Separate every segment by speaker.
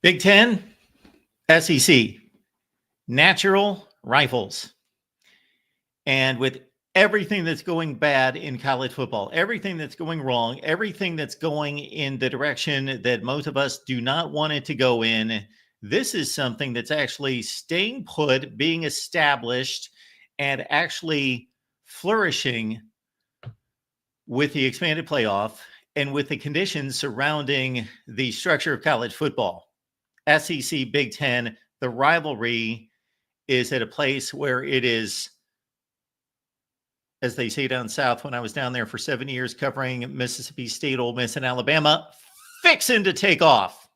Speaker 1: Big Ten, SEC, natural rifles. And with everything that's going bad in college football, everything that's going wrong, everything that's going in the direction that most of us do not want it to go in, this is something that's actually staying put, being established, and actually flourishing with the expanded playoff and with the conditions surrounding the structure of college football. SEC, Big Ten, the rivalry is at a place where it is, as they say down south, when I was down there for 7 years covering Mississippi State, Ole Miss, and Alabama, fixing to take off.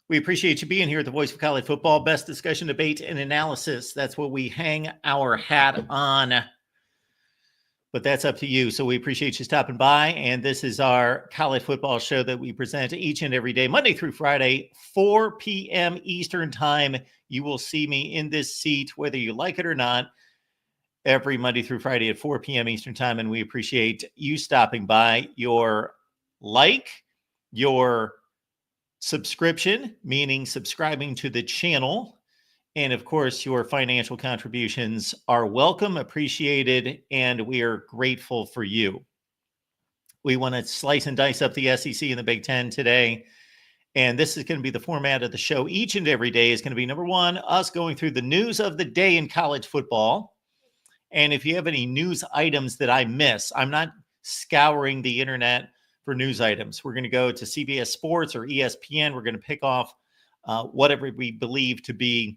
Speaker 1: We appreciate you being here at the Voice of College Football. Best discussion, debate, and analysis. That's what we hang our hat on. But that's up to you. So we appreciate you stopping by. And this is our college football show that we present each and every day, Monday through Friday, 4 p.m. Eastern time. You will see me in this seat, whether you like it or not, every Monday through Friday at 4 p.m. Eastern time. And we appreciate you stopping by. Your like, your subscription, meaning subscribing to the channel, and of course, your financial contributions are welcome, appreciated, and we are grateful for you. We want to slice and dice up the SEC and the Big Ten today. And this is going to be the format of the show. Each and every day is going to be, number one, us going through the news of the day in college football. And if you have any news items that I miss, I'm not scouring the internet for news items. We're going to go to CBS Sports or ESPN. We're going to pick off whatever we believe to be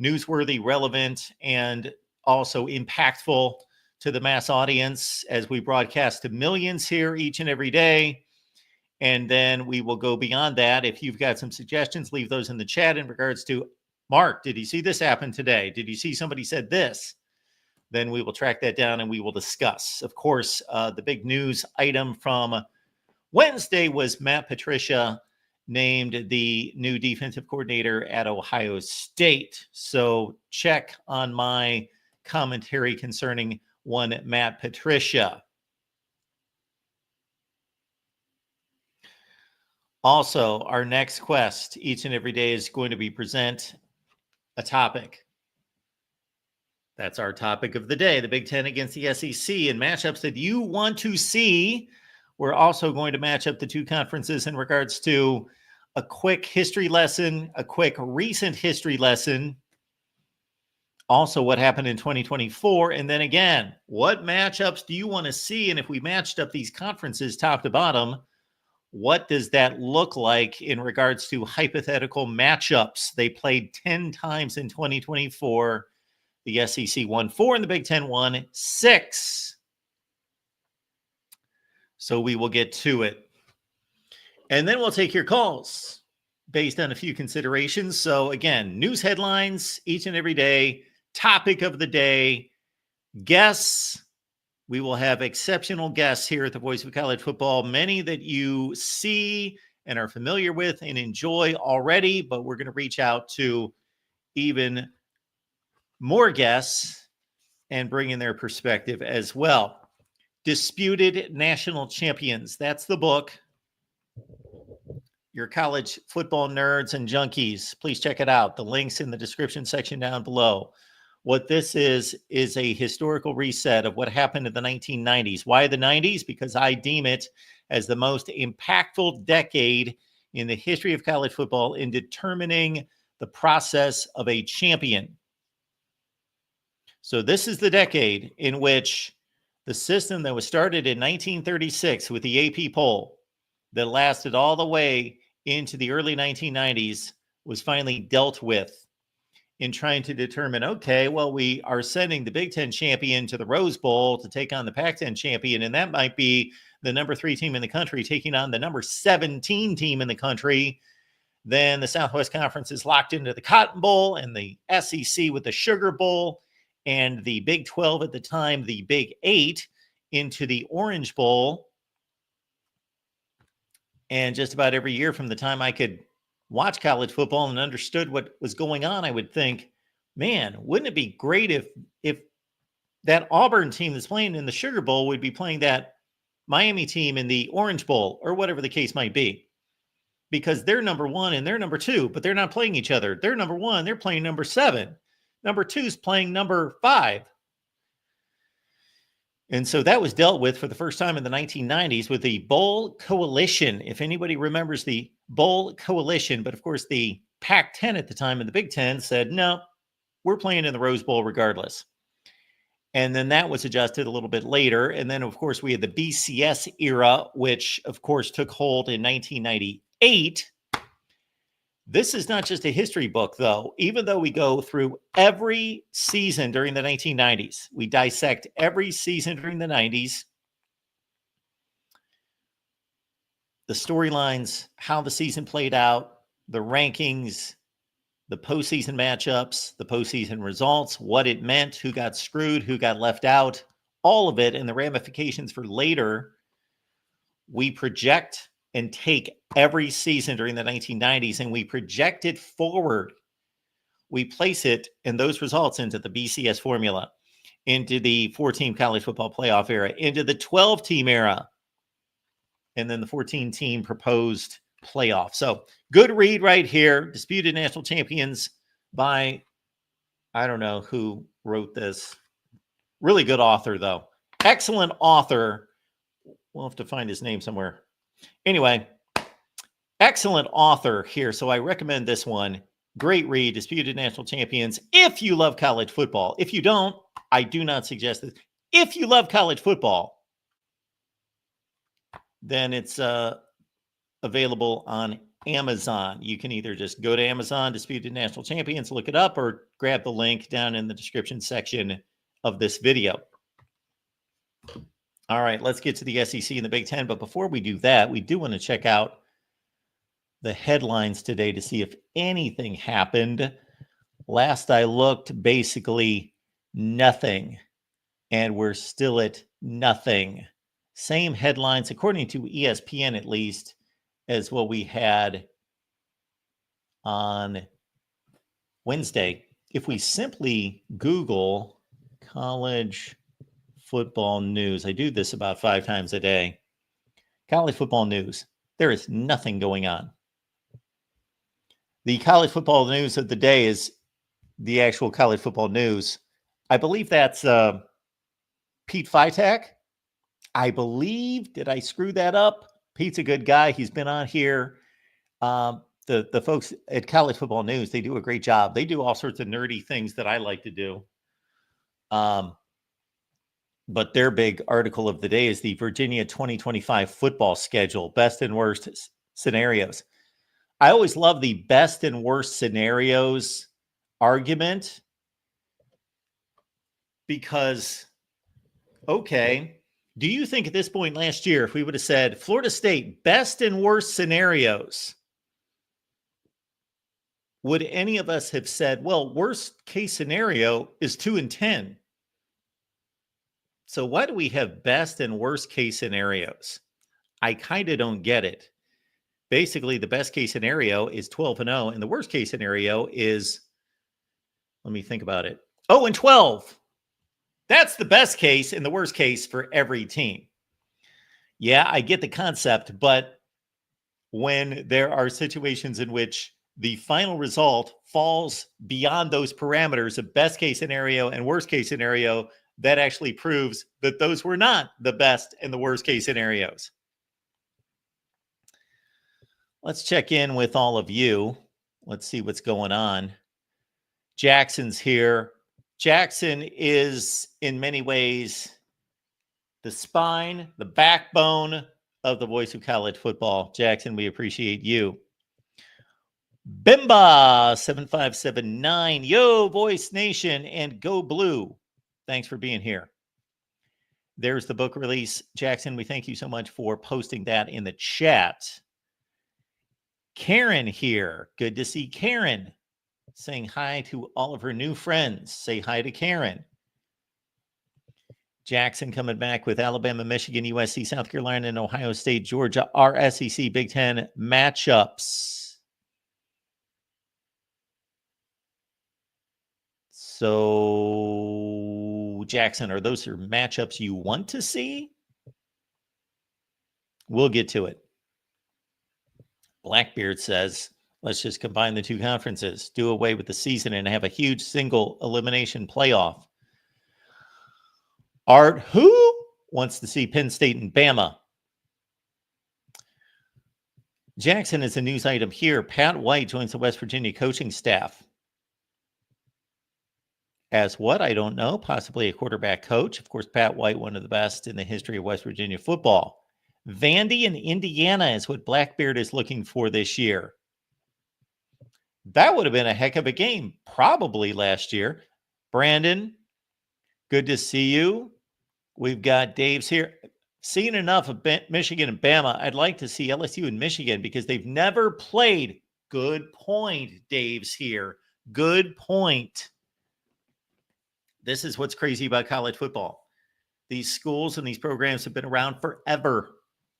Speaker 1: newsworthy, relevant, and also impactful to the mass audience as we broadcast to millions here each and every day. And then we will go beyond that. If you've got some suggestions, leave those in the chat in regards to, Mark, did you see this happen today? Did you see somebody said this? Then we will track that down and we will discuss. Of course, the big news item from Wednesday was Matt Patricia named the new defensive coordinator at Ohio State. So check on my commentary concerning one Matt Patricia. Also, our next quest each and every day is going to be present a topic. That's our topic of the day, the Big Ten against the SEC and matchups that you want to see. We're also going to match up the two conferences in regards to a quick history lesson, a quick recent history lesson, also what happened in 2024, and then again, what matchups do you want to see? And if we matched up these conferences top to bottom, what does that look like in regards to hypothetical matchups? They played 10 times in 2024. The SEC won 4 and the Big Ten won 6. So we will get to it. And then we'll take your calls based on a few considerations. So again, news headlines each and every day, topic of the day, guests. We will have exceptional guests here at the Voice of College Football, many that you see and are familiar with and enjoy already, but we're going to reach out to even more guests and bring in their perspective as well. Disputed National Champions. That's the book. Your college football nerds and junkies, please check it out. The link's in the description section down below. What this is a historical reset of what happened in the 1990s. Why the 90s? Because I deem it as the most impactful decade in the history of college football in determining the process of a champion. So this is the decade in which the system that was started in 1936 with the AP poll that lasted all the way into the early 1990s was finally dealt with in trying to determine, okay, well, we are sending the Big Ten champion to the Rose Bowl to take on the Pac-10 champion, and that might be the number 3 team in the country taking on the number 17 team in the country. Then the Southwest Conference is locked into the Cotton Bowl and the SEC with the Sugar Bowl, and the Big 12 at the time, the Big 8, into the Orange Bowl. And just about every year from the time I could watch college football and understood what was going on, I would think, man, wouldn't it be great if that Auburn team that's playing in the Sugar Bowl would be playing that Miami team in the Orange Bowl or whatever the case might be. because they're number 1 and they're number 2, but they're not playing each other. They're number 1, they're playing number 7. Number 2 is playing number 5. And so that was dealt with for the first time in the 1990s with the Bowl Coalition. If anybody remembers the Bowl Coalition, but of course the Pac-10 at the time and the Big Ten said, no, we're playing in the Rose Bowl regardless. And then that was adjusted a little bit later. And then, of course, we had the BCS era, which, of course, took hold in 1998. This is not just a history book, though. Even though we go through every season during the 1990s, we dissect every season during the 90s, the storylines, how the season played out, the rankings, the postseason matchups, the postseason results, what it meant, who got screwed, who got left out, all of it, and the ramifications for later. We project and take every season during the 1990s and we project it forward. We place it and those results into the BCS formula, into the 4-team college football playoff era, into the 12-team era, and then the 14-team proposed playoff. So good read right here. Disputed National Champions by, I don't know who wrote this. Really good author, though. Excellent author. We'll have to find his name somewhere. Anyway, excellent author here. So I recommend this one. Great read, Disputed National Champions. If you love college football. If you don't, I do not suggest this. If you love college football, then it's available on Amazon. You can either just go to Amazon, Disputed National Champions, look it up, or grab the link down in the description section of this video. All right, let's get to the SEC and the Big Ten. But before we do that, we do want to check out the headlines today to see if anything happened. Last I looked, basically nothing. And we're still at nothing. Same headlines, according to ESPN at least, as what we had on Wednesday. If we simply Google college football news, I do this about 5 times a day. College football news, there is nothing going on. The college football news of the day is the actual college football news. I believe that's Pete Fytak. I believe, did I screw that up? Pete's a good guy. He's been on here. The folks at College Football News, they do a great job. They do all sorts of nerdy things that I like to do. But their big article of the day is the Virginia 2025 football schedule, best and worst scenarios. I always love the best and worst scenarios argument because, okay, do you think at this point last year, if we would have said Florida State, best and worst scenarios, would any of us have said, well, worst case scenario is 2-10? So why do we have best and worst case scenarios? I kind of don't get it. Basically, the best case scenario is 12-0, and the worst case scenario is, let me think about it, 0-12. That's the best case and the worst case for every team. Yeah, I get the concept, but when there are situations in which the final result falls beyond those parameters of best case scenario and worst case scenario, that actually proves that those were not the best and the worst case scenarios. Let's check in with all of you. Let's see what's going on. Jackson's here. Jackson is in many ways the spine, the backbone of the voice of college football. Jackson, we appreciate you. Bimba 7579. Yo, Voice Nation and Go Blue. Thanks for being here. There's the book release. Jackson, we thank you so much for posting that in the chat. Karen here. Good to see Karen. Saying hi to all of her new friends. Say hi to Karen. Jackson coming back with Alabama, Michigan, USC, South Carolina, and Ohio State, Georgia, our SEC Big Ten matchups. So, Jackson, are those your matchups you want to see? We'll get to it. Blackbeard says, let's just combine the two conferences, do away with the season, and have a huge single elimination playoff. Art, who wants to see Penn State and Bama? Jackson is a news item here. Pat White joins the West Virginia coaching staff. As what? I don't know. Possibly a quarterback coach. Of course, Pat White, one of the best in the history of West Virginia football. Vandy and Indiana is what Blackbeard is looking for this year. That would have been a heck of a game, probably last year. Brandon, good to see you. We've got Dave's here. Seen enough of Michigan and Bama. I'd like to see LSU and Michigan because they've never played. Good point. Dave's here. Good point. This is what's crazy about college football. These schools and these programs have been around forever,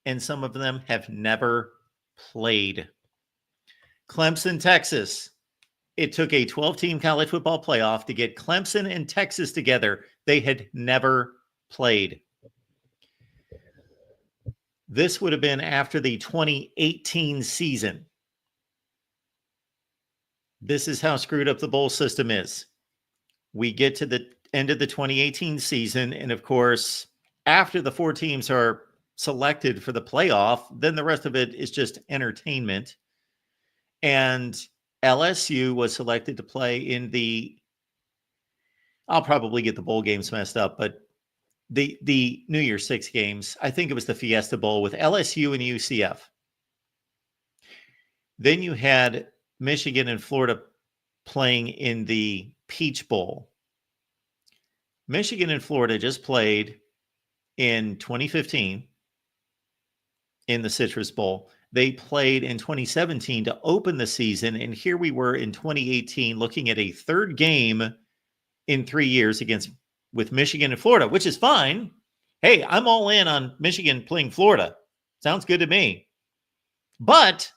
Speaker 1: and some of them have never played. Clemson, Texas. It took a 12-team college football playoff to get Clemson and Texas together. They had never played. This would have been after the 2018 season. This is how screwed up the bowl system is. We get to the end of the 2018 season, and of course, after the 4 teams are selected for the playoff, then the rest of it is just entertainment. And LSU was selected to play in the, I'll probably get the bowl games messed up, but the New Year's Six games, I think it was the Fiesta Bowl with LSU and UCF. Then you had Michigan and Florida playing in the Peach Bowl. Michigan and Florida just played in 2015 in the Citrus Bowl. They played in 2017 to open the season, and here we were in 2018 looking at a third game in 3 years with Michigan and Florida, which is fine. Hey, I'm all in on Michigan playing Florida. Sounds good to me. But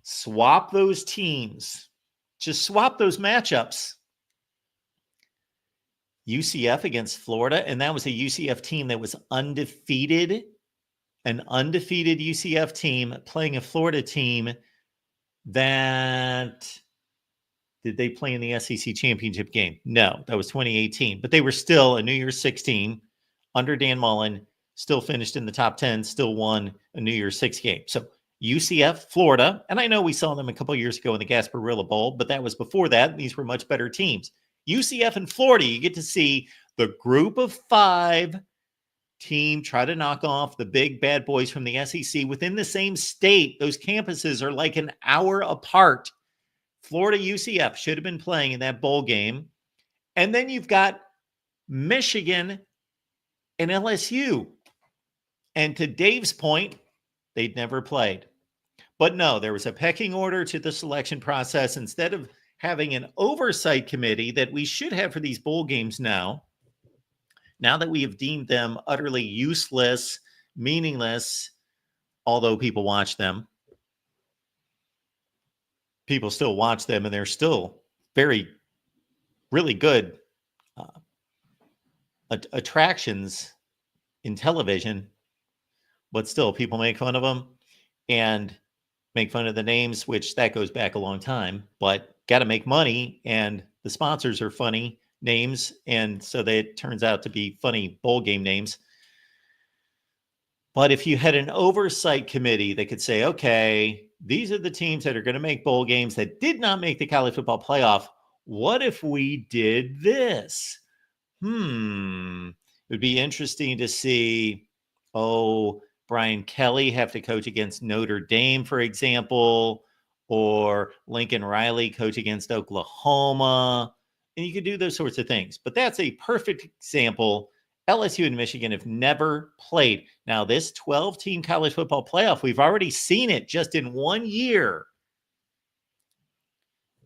Speaker 1: swap those teams. Just swap those matchups. UCF against Florida, and that was a UCF team that was undefeated. An undefeated UCF team playing a Florida team that... Did they play in the SEC championship game? No, that was 2018. But they were still a New Year's 16 under Dan Mullen, still finished in the top 10, still won a New Year's 6 game. So UCF, Florida, and I know we saw them a couple years ago in the Gasparilla Bowl, but that was before that. These were much better teams. UCF and Florida, you get to see the group of 5 team try to knock off the big bad boys from the SEC within the same state. Those campuses are like an hour apart. Florida UCF should have been playing in that bowl game. And then you've got Michigan and LSU. And to Dave's point, they'd never played. But no, there was a pecking order to the selection process. Instead of having an oversight committee that we should have for these bowl games now that we have deemed them utterly useless, meaningless, although people watch them. People still watch them, and they're still really good attractions in television, but still people make fun of them and make fun of the names, which that goes back a long time, but got to make money, and the sponsors are funny names, and so it turns out to be funny bowl game names. But if you had an oversight committee that could say, okay, these are the teams that are going to make bowl games that did not make the college football playoff. What if we did this? It would be interesting to see, Brian Kelly have to coach against Notre Dame, for example, or Lincoln Riley coach against Oklahoma. And you could do those sorts of things. But that's a perfect example. LSU and Michigan have never played. Now, this 12-team college football playoff, we've already seen it just in 1 year.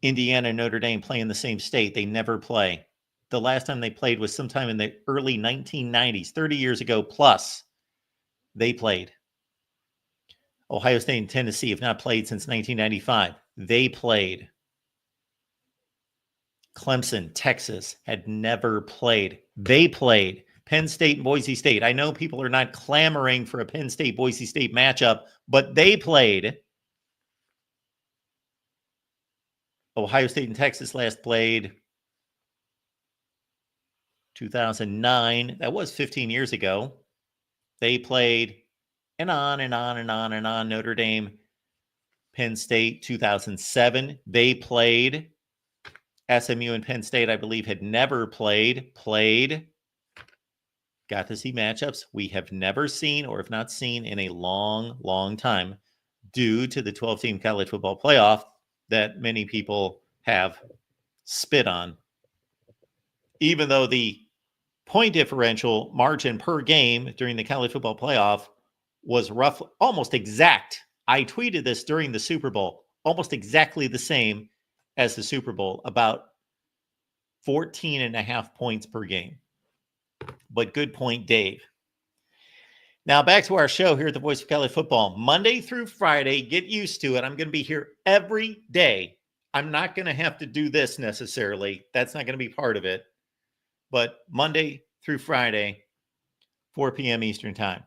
Speaker 1: Indiana and Notre Dame play in the same state. They never play. The last time they played was sometime in the early 1990s, 30 years ago plus. They played. Ohio State and Tennessee have not played since 1995. They played. Clemson, Texas had never played. They played. Penn State and Boise State. I know people are not clamoring for a Penn State-Boise State matchup, but they played. Ohio State and Texas last played 2009. That was 15 years ago. They played and on and on and on and on. Notre Dame, Penn State, 2007. They played. SMU and Penn State, I believe, had never played. Got to see matchups we have never seen or have not seen in a long, long time due to the 12-team college football playoff that many people have spit on. Even though the point differential margin per game during the college football playoff was roughly almost exact. I tweeted this during the Super Bowl, almost exactly the same as the Super Bowl, about 14 and a half points per game. But good point, Dave. Now back to our show here at the Voice of College Football. Monday through Friday, get used to it. I'm going to be here every day. I'm not going to have to do this necessarily. That's not going to be part of it. But Monday through Friday, 4 p.m. Eastern Time.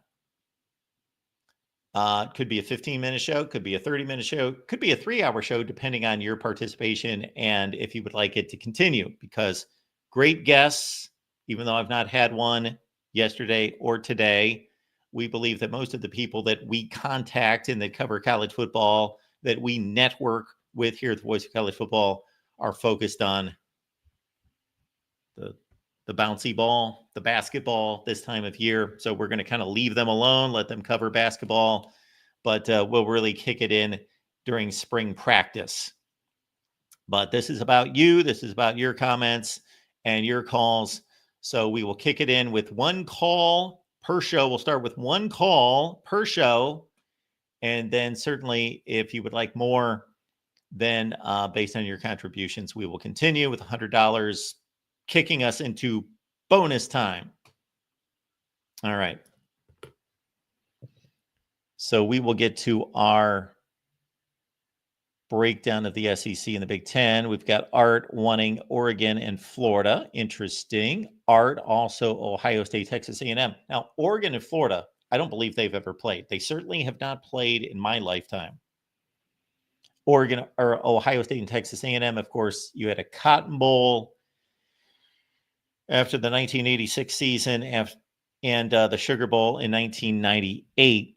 Speaker 1: Could be a 15-minute show, could be a 30-minute show, could be a 3-hour show, depending on your participation and if you would like it to continue. Because great guests, even though I've not had one yesterday or today, we believe that most of the people that we contact and that cover college football, that we network with here at the Voice of College Football, are focused on the bouncy ball, the basketball this time of year. So we're going to kind of leave them alone, let them cover basketball, but we'll really kick it in during spring practice. But this is about you. This is about your comments and your calls. So we will kick it in with one call per show. We'll start with one call per show. And then certainly if you would like more, then based on your contributions, we will continue with $100, kicking us into bonus time. All right. So we will get to our breakdown of the SEC and the Big Ten. We've got Art wanting Oregon and Florida. Interesting. Art also Ohio State, Texas A&M. Now, Oregon and Florida, I don't believe they've ever played. They certainly have not played in my lifetime. Oregon or Ohio State and Texas A&M, of course, you had a Cotton Bowl after the 1986 season and the Sugar Bowl in 1998.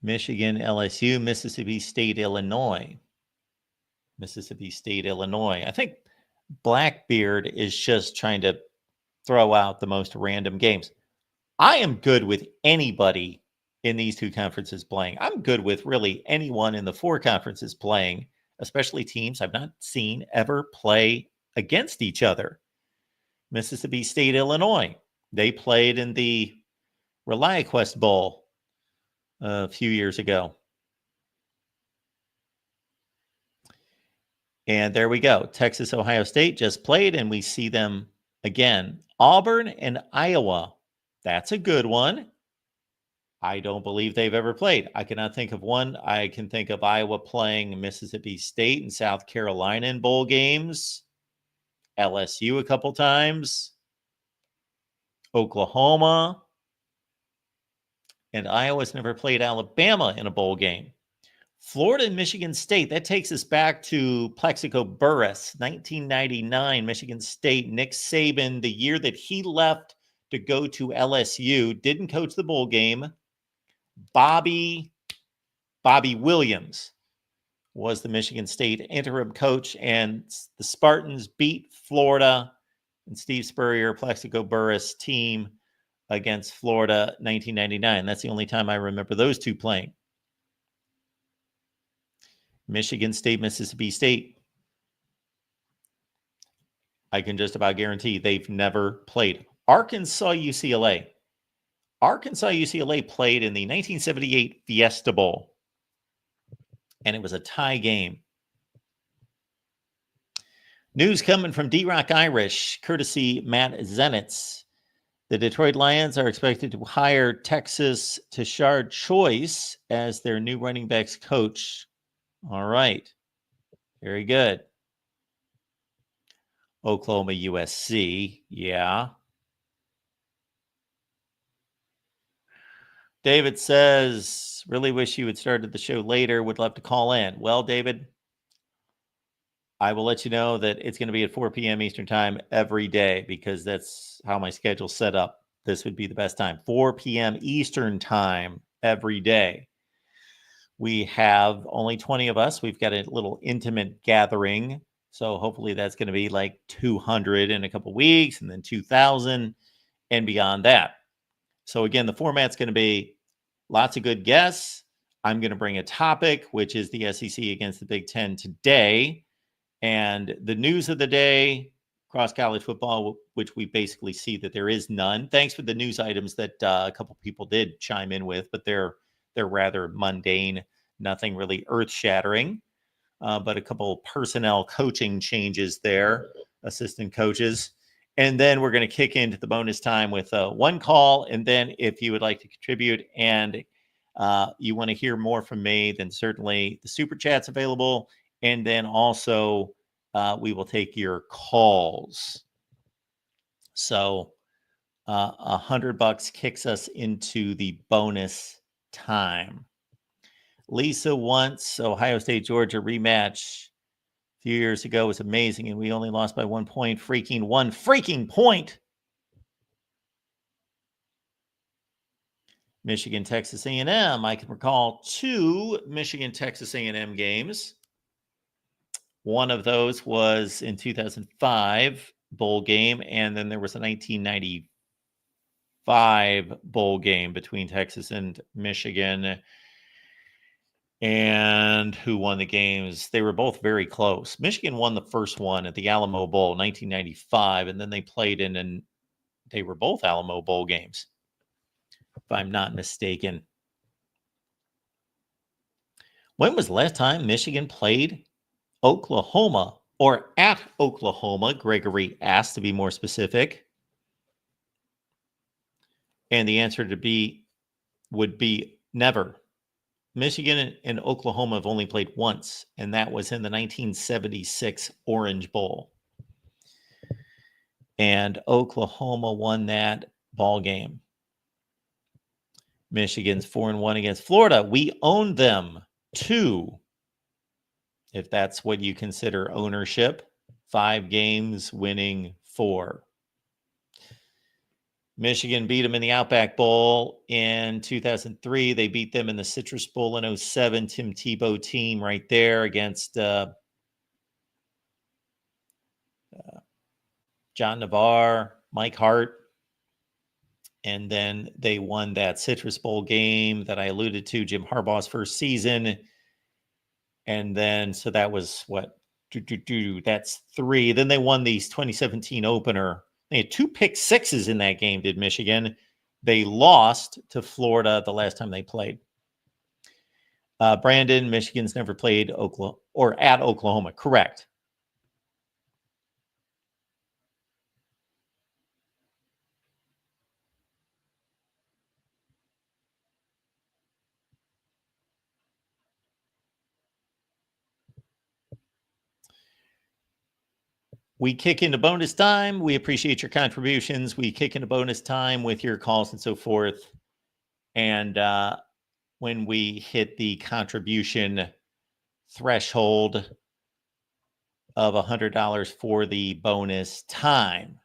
Speaker 1: Michigan, LSU, Mississippi State, Illinois. Mississippi State, Illinois. I think Blackbeard is just trying to throw out the most random games. I am good with anybody in these two conferences playing. I'm good with really anyone in the 4 conferences playing, especially teams I've not seen ever play against each other. Mississippi State, Illinois. They played in the ReliaQuest Bowl a few years ago. And there we go. Texas, Ohio State just played, and we see them again. Auburn and Iowa. That's a good one. I don't believe they've ever played. I cannot think of one. I can think of Iowa playing Mississippi State and South Carolina in bowl games. LSU a couple times. Oklahoma. And Iowa's never played Alabama in a bowl game. Florida and Michigan State, that takes us back to Plexico Burress, 1999, Michigan State. Nick Saban, the year that he left to go to LSU, didn't coach the bowl game. Bobby Williams was the Michigan State interim coach, and the Spartans beat Florida and Steve Spurrier, Plexico Burress team against Florida, 1999. That's the only time I remember those two playing. Michigan State, Mississippi State. I can just about guarantee they've never played. Arkansas, UCLA. Arkansas, UCLA played in the 1978 Fiesta Bowl, and it was a tie game. News coming from D-Rock Irish, courtesy Matt Zenitz. The Detroit Lions are expected to hire Texas Tashard Choice as their new running backs coach. All right. Very good. Oklahoma, USC. Yeah. David says, really wish you had started the show later. Would love to call in. Well, David, I will let you know that it's going to be at 4 p.m. Eastern time every day because that's how my schedule's set up. This would be the best time. 4 p.m. Eastern time every day. We have only 20 of us. We've got a little intimate gathering. So hopefully that's going to be like 200 in a couple weeks and then 2,000 and beyond that. So again, the format's going to be lots of good guests. I'm going to bring a topic, which is the SEC against the Big Ten today. And the news of the day, across college football, which we basically see that there is none. Thanks for the news items that a couple people did chime in with, but they're rather mundane, nothing really earth-shattering. But a couple personnel coaching changes there, assistant coaches. And then we're going to kick into the bonus time with one call. And then if you would like to contribute and you want to hear more from me, then certainly the super chat's available. And then also we will take your calls. So $100 kicks us into the bonus time. Lisa wants Ohio State, Georgia rematch a few years ago was amazing, and we only lost by 1 point. One freaking point. Michigan, Texas A&M. I can recall 2 Michigan, Texas A&M games. One of those was in 2005 bowl game, and then there was a 1995 bowl game between Texas and Michigan. And who won the games? They were both very close. Michigan won the first one at the Alamo Bowl, 1995, and then they played and they were both Alamo Bowl games, if I'm not mistaken. When was the last time Michigan played Oklahoma or at Oklahoma? Gregory asked, to be more specific. And the answer would be never. Michigan and Oklahoma have only played once, and that was in the 1976 Orange Bowl. And Oklahoma won that ball game. Michigan's 4-1 against Florida. We owned them 2, if that's what you consider ownership. 5 games, winning 4. Michigan beat them in the Outback Bowl in 2003. They beat them in the Citrus Bowl in 2007. Tim Tebow team right there against John Navarre, Mike Hart. And then they won that Citrus Bowl game that I alluded to, Jim Harbaugh's first season. And then, so that was what? That's 3. Then they won the 2017 opener. They had 2 pick sixes in that game, did Michigan. They lost to Florida the last time they played. Brandon, Michigan's never played Oklahoma or at Oklahoma. Correct. We kick into bonus time. We appreciate your contributions. We kick into bonus time with your calls and so forth. And when we hit the contribution threshold of $100 for the bonus time,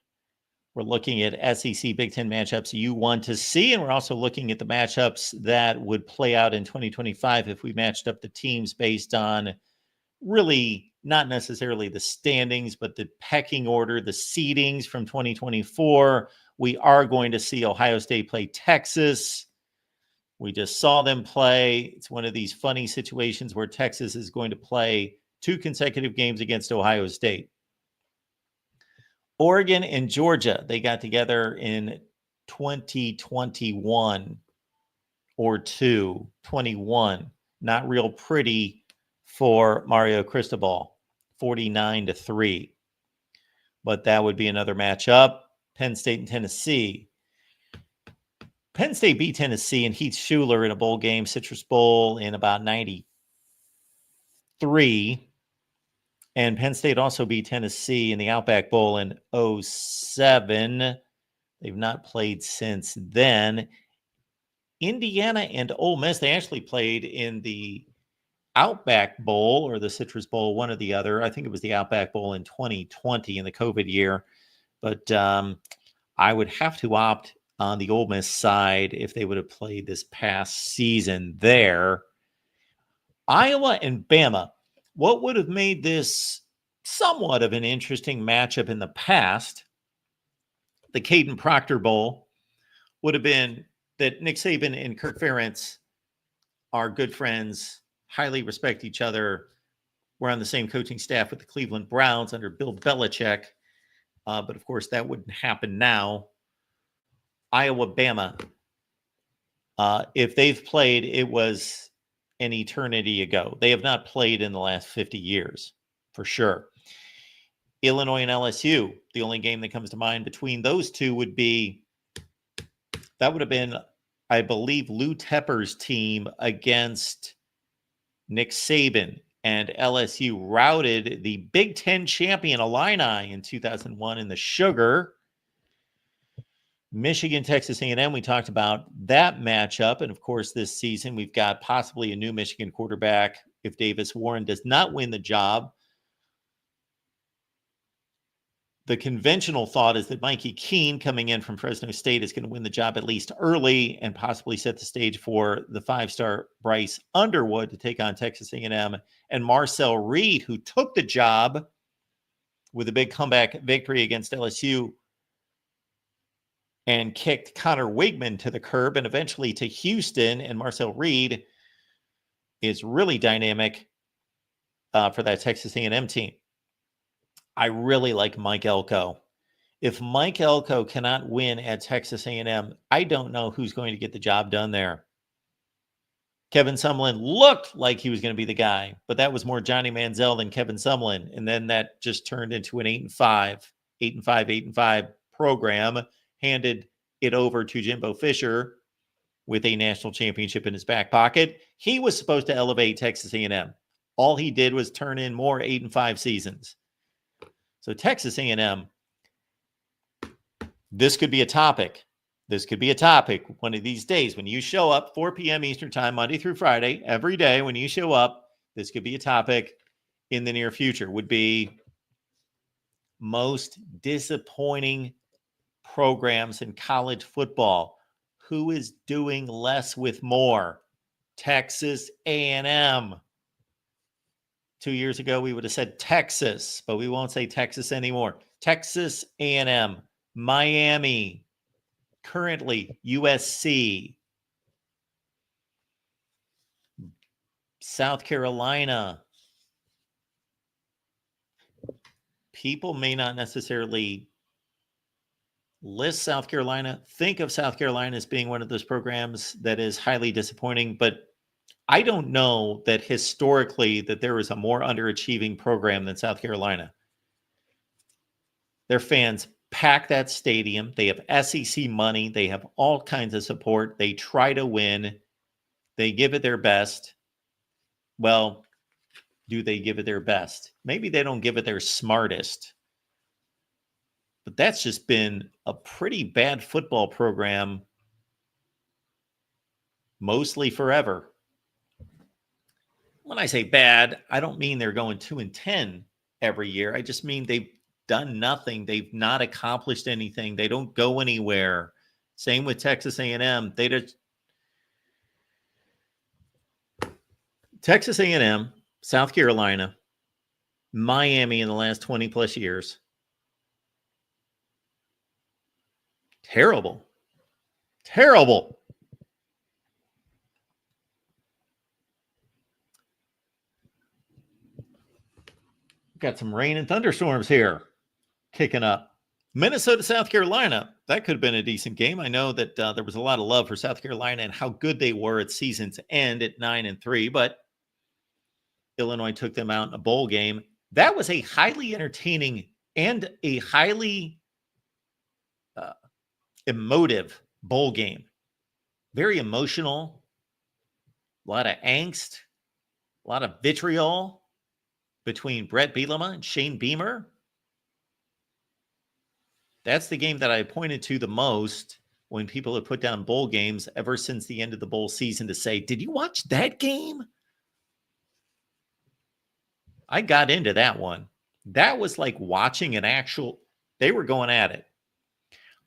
Speaker 1: we're looking at SEC Big Ten matchups you want to see. And we're also looking at the matchups that would play out in 2025 if we matched up the teams based on really not necessarily the standings, but the pecking order, the seedings from 2024. We are going to see Ohio State play Texas. We just saw them play. It's one of these funny situations where Texas is going to play 2 consecutive games against Ohio State. Oregon and Georgia, they got together in 2021 or 21. Not real pretty for Mario Cristobal, 49-3. But that would be another matchup. Penn State and Tennessee. Penn State beat Tennessee and Heath Schuler in a bowl game, Citrus Bowl, in about 93. And Penn State also beat Tennessee in the Outback Bowl in 2007. They've not played since then. Indiana and Ole Miss, they actually played in the Outback Bowl or the Citrus Bowl, one or the other. I think it was the Outback Bowl in 2020 in the COVID year. But I would have to opt on the Ole Miss side if they would have played this past season there. Iowa and Bama, what would have made this somewhat of an interesting matchup in the past, the Caden Proctor Bowl, would have been that Nick Saban and Kirk Ferentz are good friends, highly respect each other. We're on the same coaching staff with the Cleveland Browns under Bill Belichick. But of course, that wouldn't happen now. Iowa, Bama, if they've played, it was an eternity ago. They have not played in the last 50 years, for sure. Illinois and LSU, the only game that comes to mind between those two would have been, I believe, Lou Tepper's team against Nick Saban, and LSU routed the Big Ten champion Illini in 2001 in the Sugar. Michigan, Texas A&M, we talked about that matchup. And of course, this season, we've got possibly a new Michigan quarterback if Davis Warren does not win the job. The conventional thought is that Mikey Keene, coming in from Fresno State, is going to win the job at least early and possibly set the stage for the five-star Bryce Underwood to take on Texas A&M. And Marcel Reed, who took the job with a big comeback victory against LSU and kicked Connor Wigman to the curb and eventually to Houston. And Marcel Reed is really dynamic for that Texas A&M team. I really like Mike Elko. If Mike Elko cannot win at Texas A&M, I don't know who's going to get the job done there. Kevin Sumlin looked like he was going to be the guy, but that was more Johnny Manziel than Kevin Sumlin. And then that just turned into an 8-5 program, handed it over to Jimbo Fisher with a national championship in his back pocket. He was supposed to elevate Texas A&M. All he did was turn in more 8-5 seasons. So Texas A&M, this could be a topic. This could be a topic one of these days when you show up 4 p.m. Eastern time, Monday through Friday, every day when you show up, this could be a topic in the near future, would be most disappointing programs in college football. Who is doing less with more? Texas A&M. 2 years ago, we would have said Texas, but we won't say Texas anymore. Texas A&M, Miami, currently USC, South Carolina. People may not necessarily list South Carolina, think of South Carolina as being one of those programs that is highly disappointing, but I don't know that historically that there is a more underachieving program than South Carolina. Their fans pack that stadium. They have SEC money. They have all kinds of support. They try to win. They give it their best. Well, do they give it their best? Maybe they don't give it their smartest. But that's just been a pretty bad football program mostly forever. When I say bad, I don't mean they're going 2-10 every year. I just mean they've done nothing. They've not accomplished anything. They don't go anywhere. Same with Texas A&M. Texas A&M, South Carolina, Miami in the last 20 plus years. Terrible. Terrible. Got some rain and thunderstorms here kicking up. Minnesota, South Carolina. That could have been a decent game. I know that there was a lot of love for South Carolina and how good they were at season's end at 9-3, but Illinois took them out in a bowl game. That was a highly entertaining and a highly emotive bowl game. Very emotional. A lot of angst. A lot of vitriol between Brett Bielema and Shane Beamer. That's the game that I pointed to the most when people have put down bowl games ever since the end of the bowl season to say, did you watch that game? I got into that one. That was like watching an actual, they were going at it.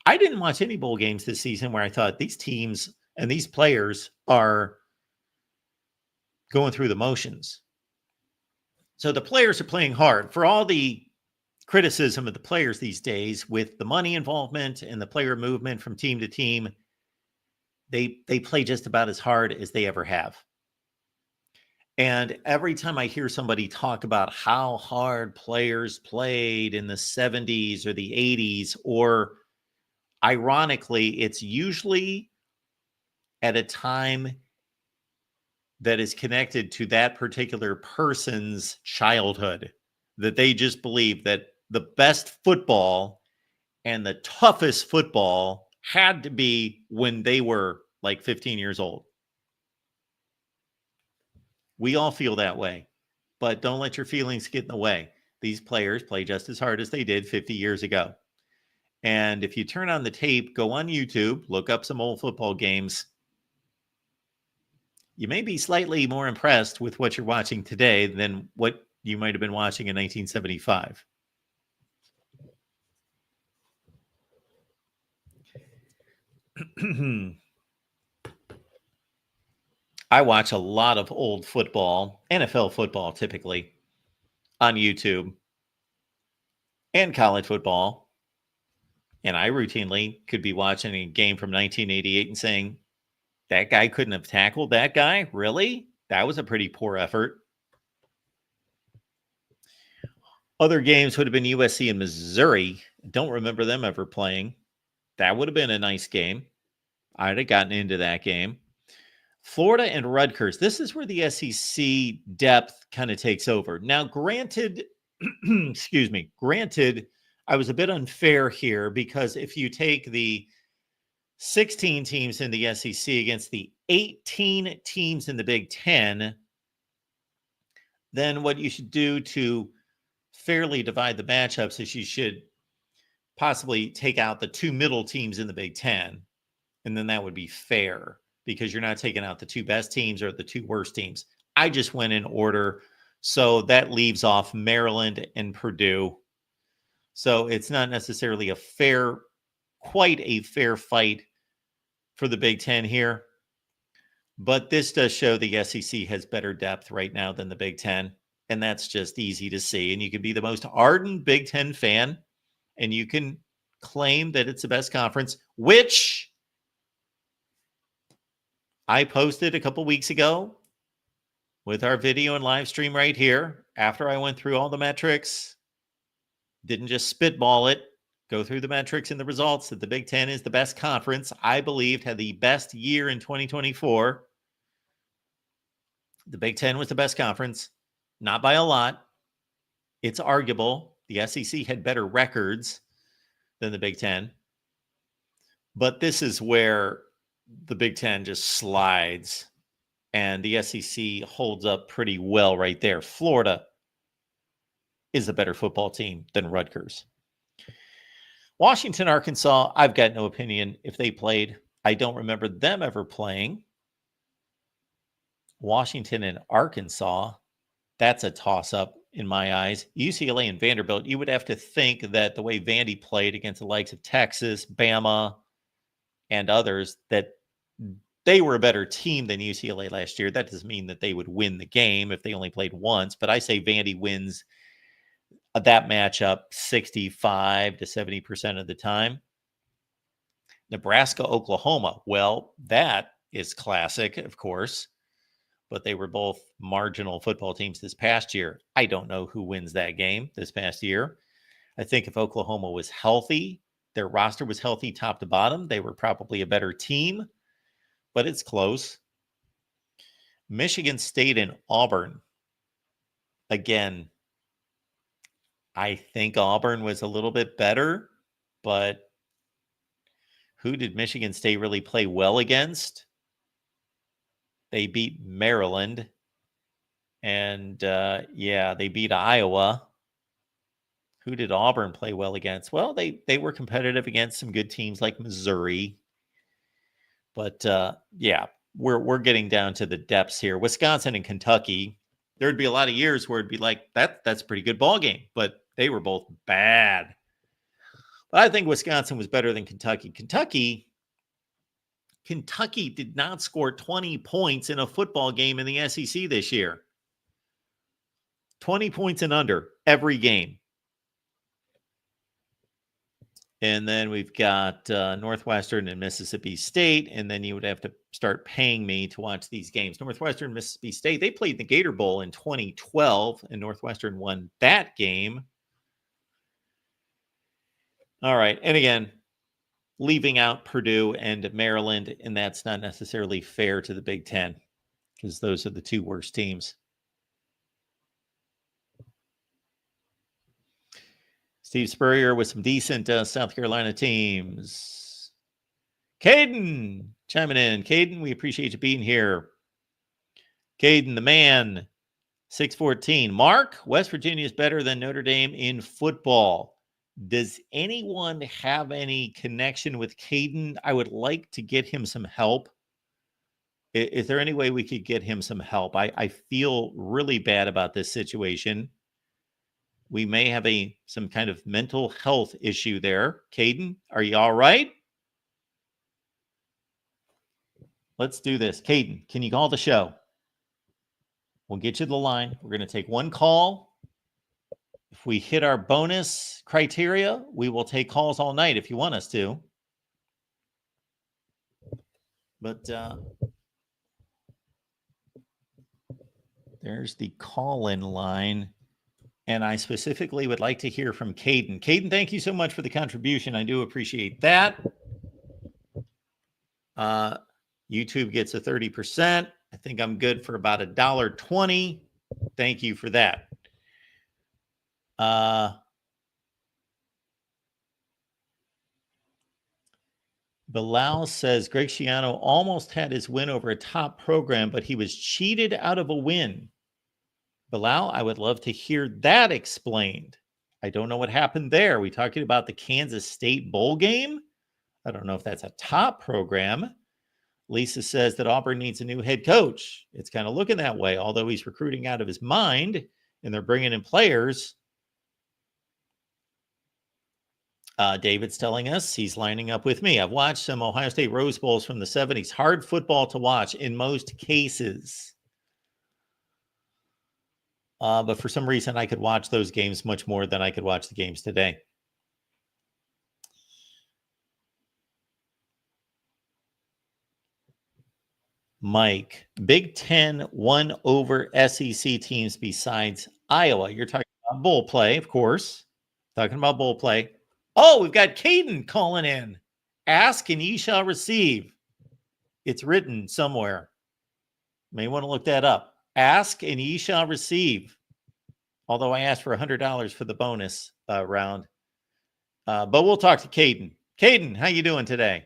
Speaker 1: I didn't watch any bowl games this season where I thought these teams and these players are going through the motions. So the players are playing hard. For all the criticism of the players these days with the money involvement and the player movement from team to team, they play just about as hard as they ever have. And every time I hear somebody talk about how hard players played in the 70s or the 80s, or ironically, it's usually at a time that is connected to that particular person's childhood, that they just believe that the best football and the toughest football had to be when they were like 15 years old. We all feel that way, but don't let your feelings get in the way. These players play just as hard as they did 50 years ago. And if you turn on the tape, go on YouTube, look up some old football games, you may be slightly more impressed with what you're watching today than what you might have been watching in 1975. I watch a lot of old football, NFL football typically, on YouTube, and college football. And I routinely could be watching a game from 1988 and saying, that guy couldn't have tackled that guy? Really? That was a pretty poor effort. Other games would have been USC and Missouri. Don't remember them ever playing. That would have been a nice game. I'd have gotten into that game. Florida and Rutgers. This is where the SEC depth kind of takes over. Now, granted, granted, I was a bit unfair here because if you take the 16 teams in the SEC against the 18 teams in the Big Ten, then what you should do to fairly divide the matchups is you should possibly take out the two middle teams in the Big Ten, and then that would be fair because you're not taking out the two best teams or the two worst teams. I just went in order, so that leaves off Maryland and Purdue. So it's not necessarily quite a fair fight for the Big Ten here. But this does show the SEC has better depth right now than the Big Ten. And that's just easy to see. And you can be the most ardent Big Ten fan, and you can claim that it's the best conference, which I posted a couple weeks ago with our video and live stream right here. After I went through all the metrics, didn't just spitball it, go through the metrics and the results, that the Big Ten is the best conference. I believed had the best year in 2024. The Big Ten was the best conference, not by a lot. It's arguable. The SEC had better records than the Big Ten. But this is where the Big Ten just slides, and the SEC holds up pretty well right there. Florida is a better football team than Rutgers. Washington, Arkansas, I've got no opinion if they played. I don't remember them ever playing. Washington and Arkansas, that's a toss-up in my eyes. UCLA and Vanderbilt, you would have to think that the way Vandy played against the likes of Texas, Bama, and others, that they were a better team than UCLA last year. That doesn't mean that they would win the game if they only played once, but I say Vandy wins that matchup 65 to 70% of the time. Nebraska, Oklahoma, well, that is classic, of course, but they were both marginal football teams this past year. I don't know who wins that game this past year. I think if Oklahoma was healthy, their roster was healthy top to bottom, they were probably a better team, but it's close. Michigan State and Auburn. Again, I think Auburn was a little bit better, but who did Michigan State really play well against? They beat Maryland, and they beat Iowa. Who did Auburn play well against? Well, they were competitive against some good teams like Missouri. But yeah, we're getting down to the depths here. Wisconsin and Kentucky, there'd be a lot of years where it'd be like that's a pretty good ball game, but they were both bad. But I think Wisconsin was better than Kentucky. Kentucky did not score 20 points in a football game in the SEC this year. 20 points and under every game. And then we've got Northwestern and Mississippi State. And then you would have to start paying me to watch these games. Northwestern, Mississippi State, they played the Gator Bowl in 2012, and Northwestern won that game. All right. And again, leaving out Purdue and Maryland, and that's not necessarily fair to the Big Ten because those are the two worst teams. Steve Spurrier with some decent South Carolina teams. Caden chiming in. Caden, we appreciate you being here. Caden, the man, 614. Mark, West Virginia is better than Notre Dame in football. Does anyone have any connection with Caden? I would like to get him some help. Is there any way we could get him some help? I feel really bad about this situation. We may have some kind of mental health issue there. Caden, are you all right? Let's do this. Caden, can you call the show? We'll get you the line. We're going to take one call. If we hit our bonus criteria, we will take calls all night if you want us to. But there's the call-in line. And I specifically would like to hear from Caden. Caden, thank you so much for the contribution. I do appreciate that. YouTube gets a 30%. I think I'm good for about $1.20. Thank you for that. Bilal says Greg Schiano almost had his win over a top program, but he was cheated out of a win. Bilal, I would love to hear that explained. I don't know what happened there. We talking about the Kansas State bowl game? I don't know if that's a top program. Lisa says that Auburn needs a new head coach. It's kind of looking that way, although he's recruiting out of his mind and they're bringing in players. David's telling us he's lining up with me. I've watched some Ohio State Rose Bowls from the 70s. Hard football to watch in most cases. But for some reason, I could watch those games much more than I could watch the games today. Mike, Big Ten won over SEC teams besides Iowa. You're talking about bowl play, of course. Talking about bowl play. Oh, we've got Caden calling in. Ask and ye shall receive. It's written somewhere. May want to look that up. Ask and ye shall receive. Although I asked for $100 for the bonus round. But we'll talk to Caden. Caden, how you doing today?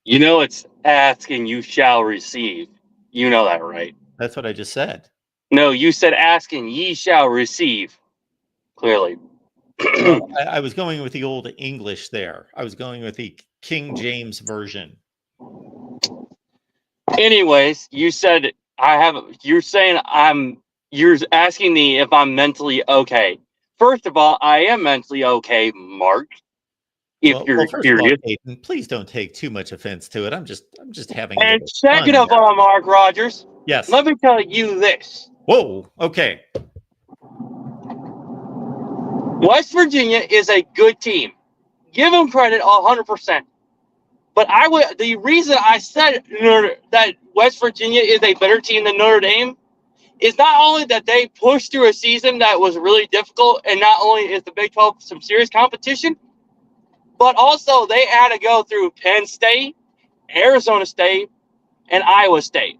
Speaker 2: You know it's ask and you shall receive. You know that, right?
Speaker 1: That's what I just said.
Speaker 2: No, you said ask and ye shall receive. Clearly.
Speaker 1: Well, I was going with the old English there. I was going with the King James version.
Speaker 2: Anyways, you said you're asking me if I'm mentally okay. First of all, I am mentally okay, Mark. If you're
Speaker 1: first
Speaker 2: curious.
Speaker 1: of all, Caden, please don't take too much offense to it. I'm just having.
Speaker 2: And second of all, Mark Rogers.
Speaker 1: Yes.
Speaker 2: Let me tell you this.
Speaker 1: Whoa. Okay.
Speaker 2: West Virginia is a good team. Give them credit 100%. But the reason I said that West Virginia is a better team than Notre Dame is not only that they pushed through a season that was really difficult, and not only is the Big 12 some serious competition, but also they had to go through Penn State, Arizona State, and Iowa State.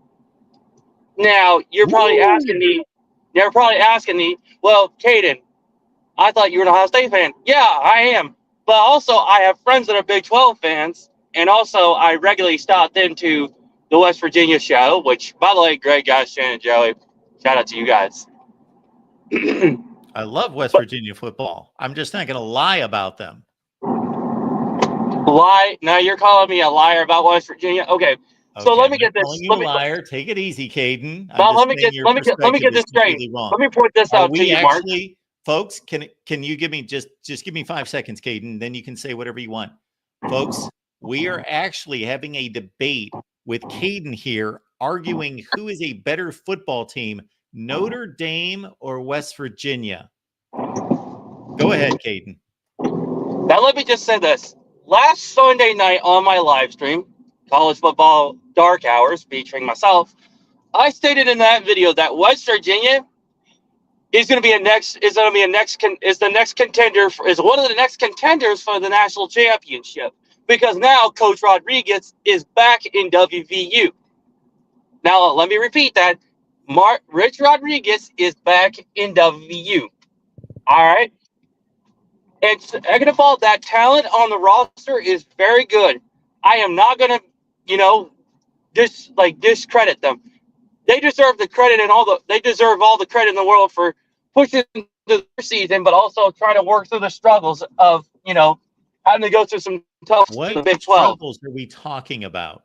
Speaker 2: Now, you're probably asking me, well, Caden, I thought you were an Ohio State fan. Yeah, I am. But also, I have friends that are Big 12 fans, and also I regularly stopped into the West Virginia show, which, by the way, great guys, Shannon and Joey. Shout out to you guys.
Speaker 1: I love West Virginia football. I'm just not going to lie about them.
Speaker 2: Lie. Now you're calling me a liar about West Virginia. Okay. So
Speaker 1: Okay,
Speaker 2: let
Speaker 1: I'm
Speaker 2: me
Speaker 1: not
Speaker 2: get this.
Speaker 1: calling you a liar. Take it easy, Caden. I'm
Speaker 2: Now
Speaker 1: just
Speaker 2: let me
Speaker 1: saying
Speaker 2: get
Speaker 1: your
Speaker 2: let me get let me
Speaker 1: perspective
Speaker 2: get
Speaker 1: is
Speaker 2: this straight.
Speaker 1: completely wrong.
Speaker 2: Let me point this
Speaker 1: Are
Speaker 2: out to
Speaker 1: we
Speaker 2: you, Mark.
Speaker 1: actually, folks? Can you give me just give me 5 seconds, Caden? Then you can say whatever you want, folks. We are actually having a debate with Caden here, arguing who is a better football team, Notre Dame or West Virginia. Go ahead, Caden.
Speaker 2: Now let me just say this. Last Sunday night on my live stream, college football dark hours featuring myself, I stated in that video that West Virginia is going to be the next contender is one of the next contenders for the national championship because now Coach Rodriguez is back in WVU. Now let me repeat that. Rich Rodriguez is back in WVU. All right. And second of all, that talent on the roster is very good. I am not gonna, discredit them. They deserve the credit and they deserve all the credit in the world for pushing the season, but also trying to work through the struggles of, having to go through some tough in
Speaker 1: What
Speaker 2: the Big 12.
Speaker 1: struggles are we talking about?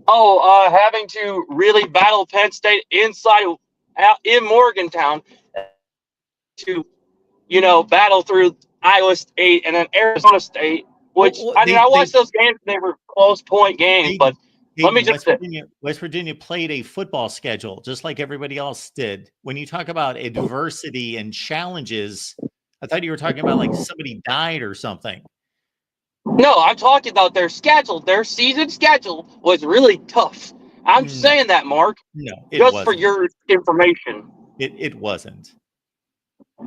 Speaker 2: Having to really battle Penn State in Morgantown to battle through Iowa State and then Arizona State, which
Speaker 1: Well,
Speaker 2: I watched those games. They were close point games, but let me just say,
Speaker 1: West Virginia played a football schedule just like everybody else did. When you talk about adversity and challenges, I thought you were talking about like somebody died or something.
Speaker 2: no, I'm talking about their schedule. Their season schedule was really tough. I'm saying that, Mark.
Speaker 1: No, it
Speaker 2: just
Speaker 1: wasn't.
Speaker 2: for your information.
Speaker 1: It wasn't.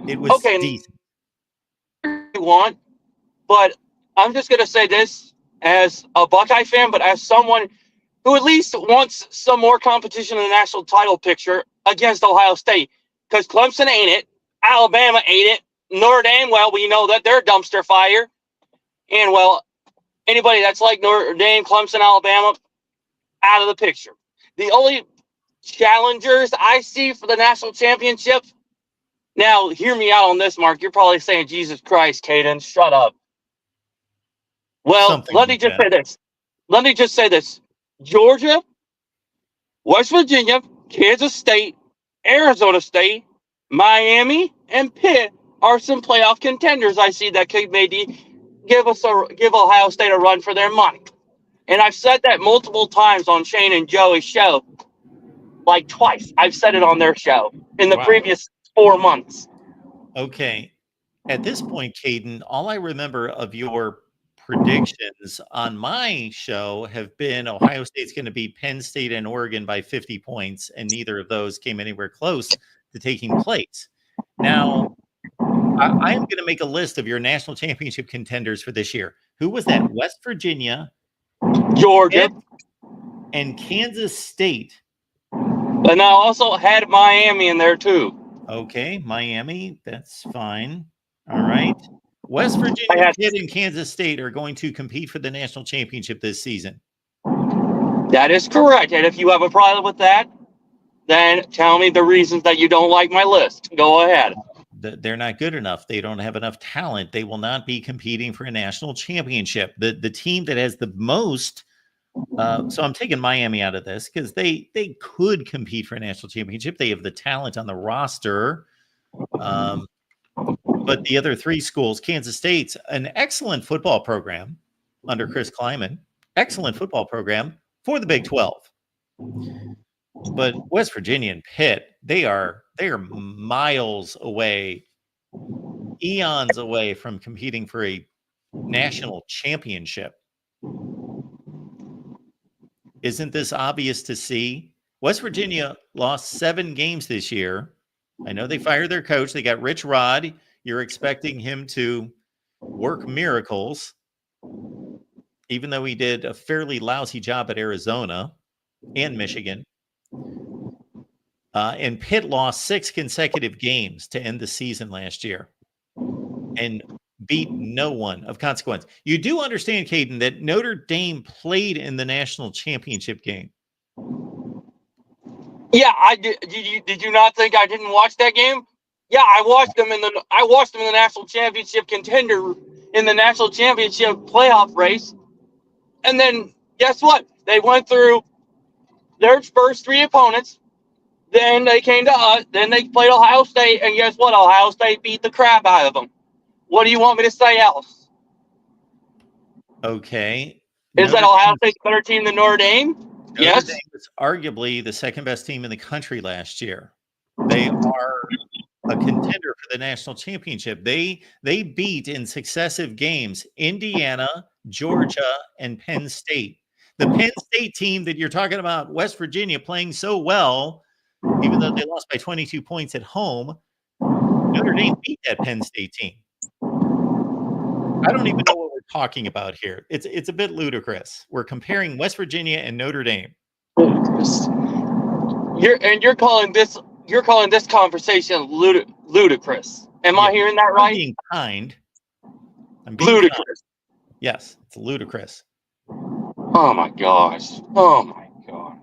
Speaker 1: It was
Speaker 2: okay.
Speaker 1: decent.
Speaker 2: You want, but I'm just gonna say this as a Buckeye fan, but as someone who at least wants some more competition in the national title picture against Ohio State, because Clemson ain't it, Alabama ain't it, Notre Dame, well, we know that they're a dumpster fire, and well, anybody that's like Notre Dame, Clemson, Alabama, out of the picture. The only challengers I see for the national championship. Now, hear me out on this, Mark. You're probably saying, Jesus Christ, Caden, shut up. Well, let me just say this. Georgia, West Virginia, Kansas State, Arizona State, Miami, and Pitt are some playoff contenders I see that could maybe give Ohio State a run for their money. And I've said that multiple times on Shane and Joey's show. Like twice. I've said it on their show in the previous 4 months.
Speaker 1: Okay. At this point, Caden, all I remember of your predictions on my show have been Ohio State's going to beat Penn State and Oregon by 50 points, and neither of those came anywhere close to taking place. Now, I am going to make a list of your national championship contenders for this year. Who was that? West Virginia,
Speaker 2: Georgia,
Speaker 1: and Kansas State.
Speaker 2: And I also had Miami in there too.
Speaker 1: Okay, Miami, that's fine. All right. West Virginia, Pitt, and Kansas State are going to compete for the national championship this season.
Speaker 2: That is correct. And if you have a problem with that, then tell me the reasons that you don't like my list. Go ahead.
Speaker 1: They're not good enough. They don't have enough talent. They will not be competing for a national championship. The team that has the most, so I'm taking Miami out of this because they could compete for a national championship. They have the talent on the roster. But the other three schools, Kansas State's an excellent football program under Chris Kleiman, excellent football program for the Big 12. But West Virginia and Pitt, they are miles away, eons away from competing for a national championship. Isn't this obvious to see? West Virginia lost 7 games this year. I know they fired their coach. They got Rich Rod. You're expecting him to work miracles, even though he did a fairly lousy job at Arizona and Michigan. And Pitt lost 6 consecutive games to end the season last year and beat no one of consequence. You do understand, Caden, that Notre Dame played in the national championship game.
Speaker 2: Yeah, I did. Did you not think I didn't watch that game? Yeah, I watched them in the national championship contender in the national championship playoff race. And then guess what? They went through their first 3 opponents. Then they came to us. Then they played Ohio State. And guess what? Ohio State beat the crap out of them. What do you want me to say else?
Speaker 1: Okay.
Speaker 2: Is that Ohio State's a better team than Notre Dame? Yes.
Speaker 1: Notre Dame was arguably the second best team in the country last year. They are a contender for the national championship. They beat in successive games Indiana, Georgia, and Penn State. The Penn State team that you're talking about, West Virginia, playing so well, even though they lost by 22 points at home, Notre Dame beat that Penn State team. I don't even know what we're talking about here. It's a bit ludicrous. We're comparing West Virginia and Notre Dame.
Speaker 2: You're calling this conversation ludicrous. Am I hearing that right?
Speaker 1: I'm being kind. I'm being
Speaker 2: ludicrous.
Speaker 1: Kind. Yes, it's ludicrous.
Speaker 2: Oh my gosh. Oh my God.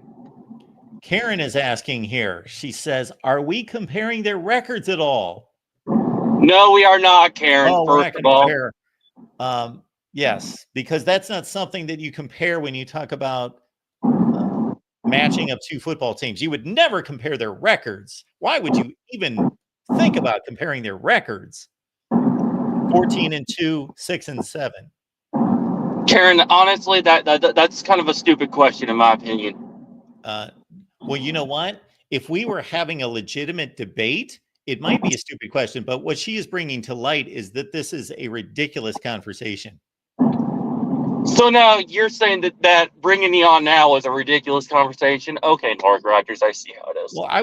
Speaker 1: Karen is asking here. She says, "Are we comparing their records at all?"
Speaker 2: No, we are not, Karen.
Speaker 1: Oh,
Speaker 2: first of all,
Speaker 1: compare. Yes, because that's not something that you compare when you talk about matching up 2 football teams. You would never compare their records. Why would you even think about comparing their records? 14-2, 6-7.
Speaker 2: Karen, honestly, that's kind of a stupid question in my opinion.
Speaker 1: Well, you know what? If we were having a legitimate debate, it might be a stupid question, but what she is bringing to light is that this is a ridiculous conversation.
Speaker 2: So now you're saying that bringing me on now is a ridiculous conversation? Okay, Mark Rogers, I see how it is.
Speaker 1: Well, I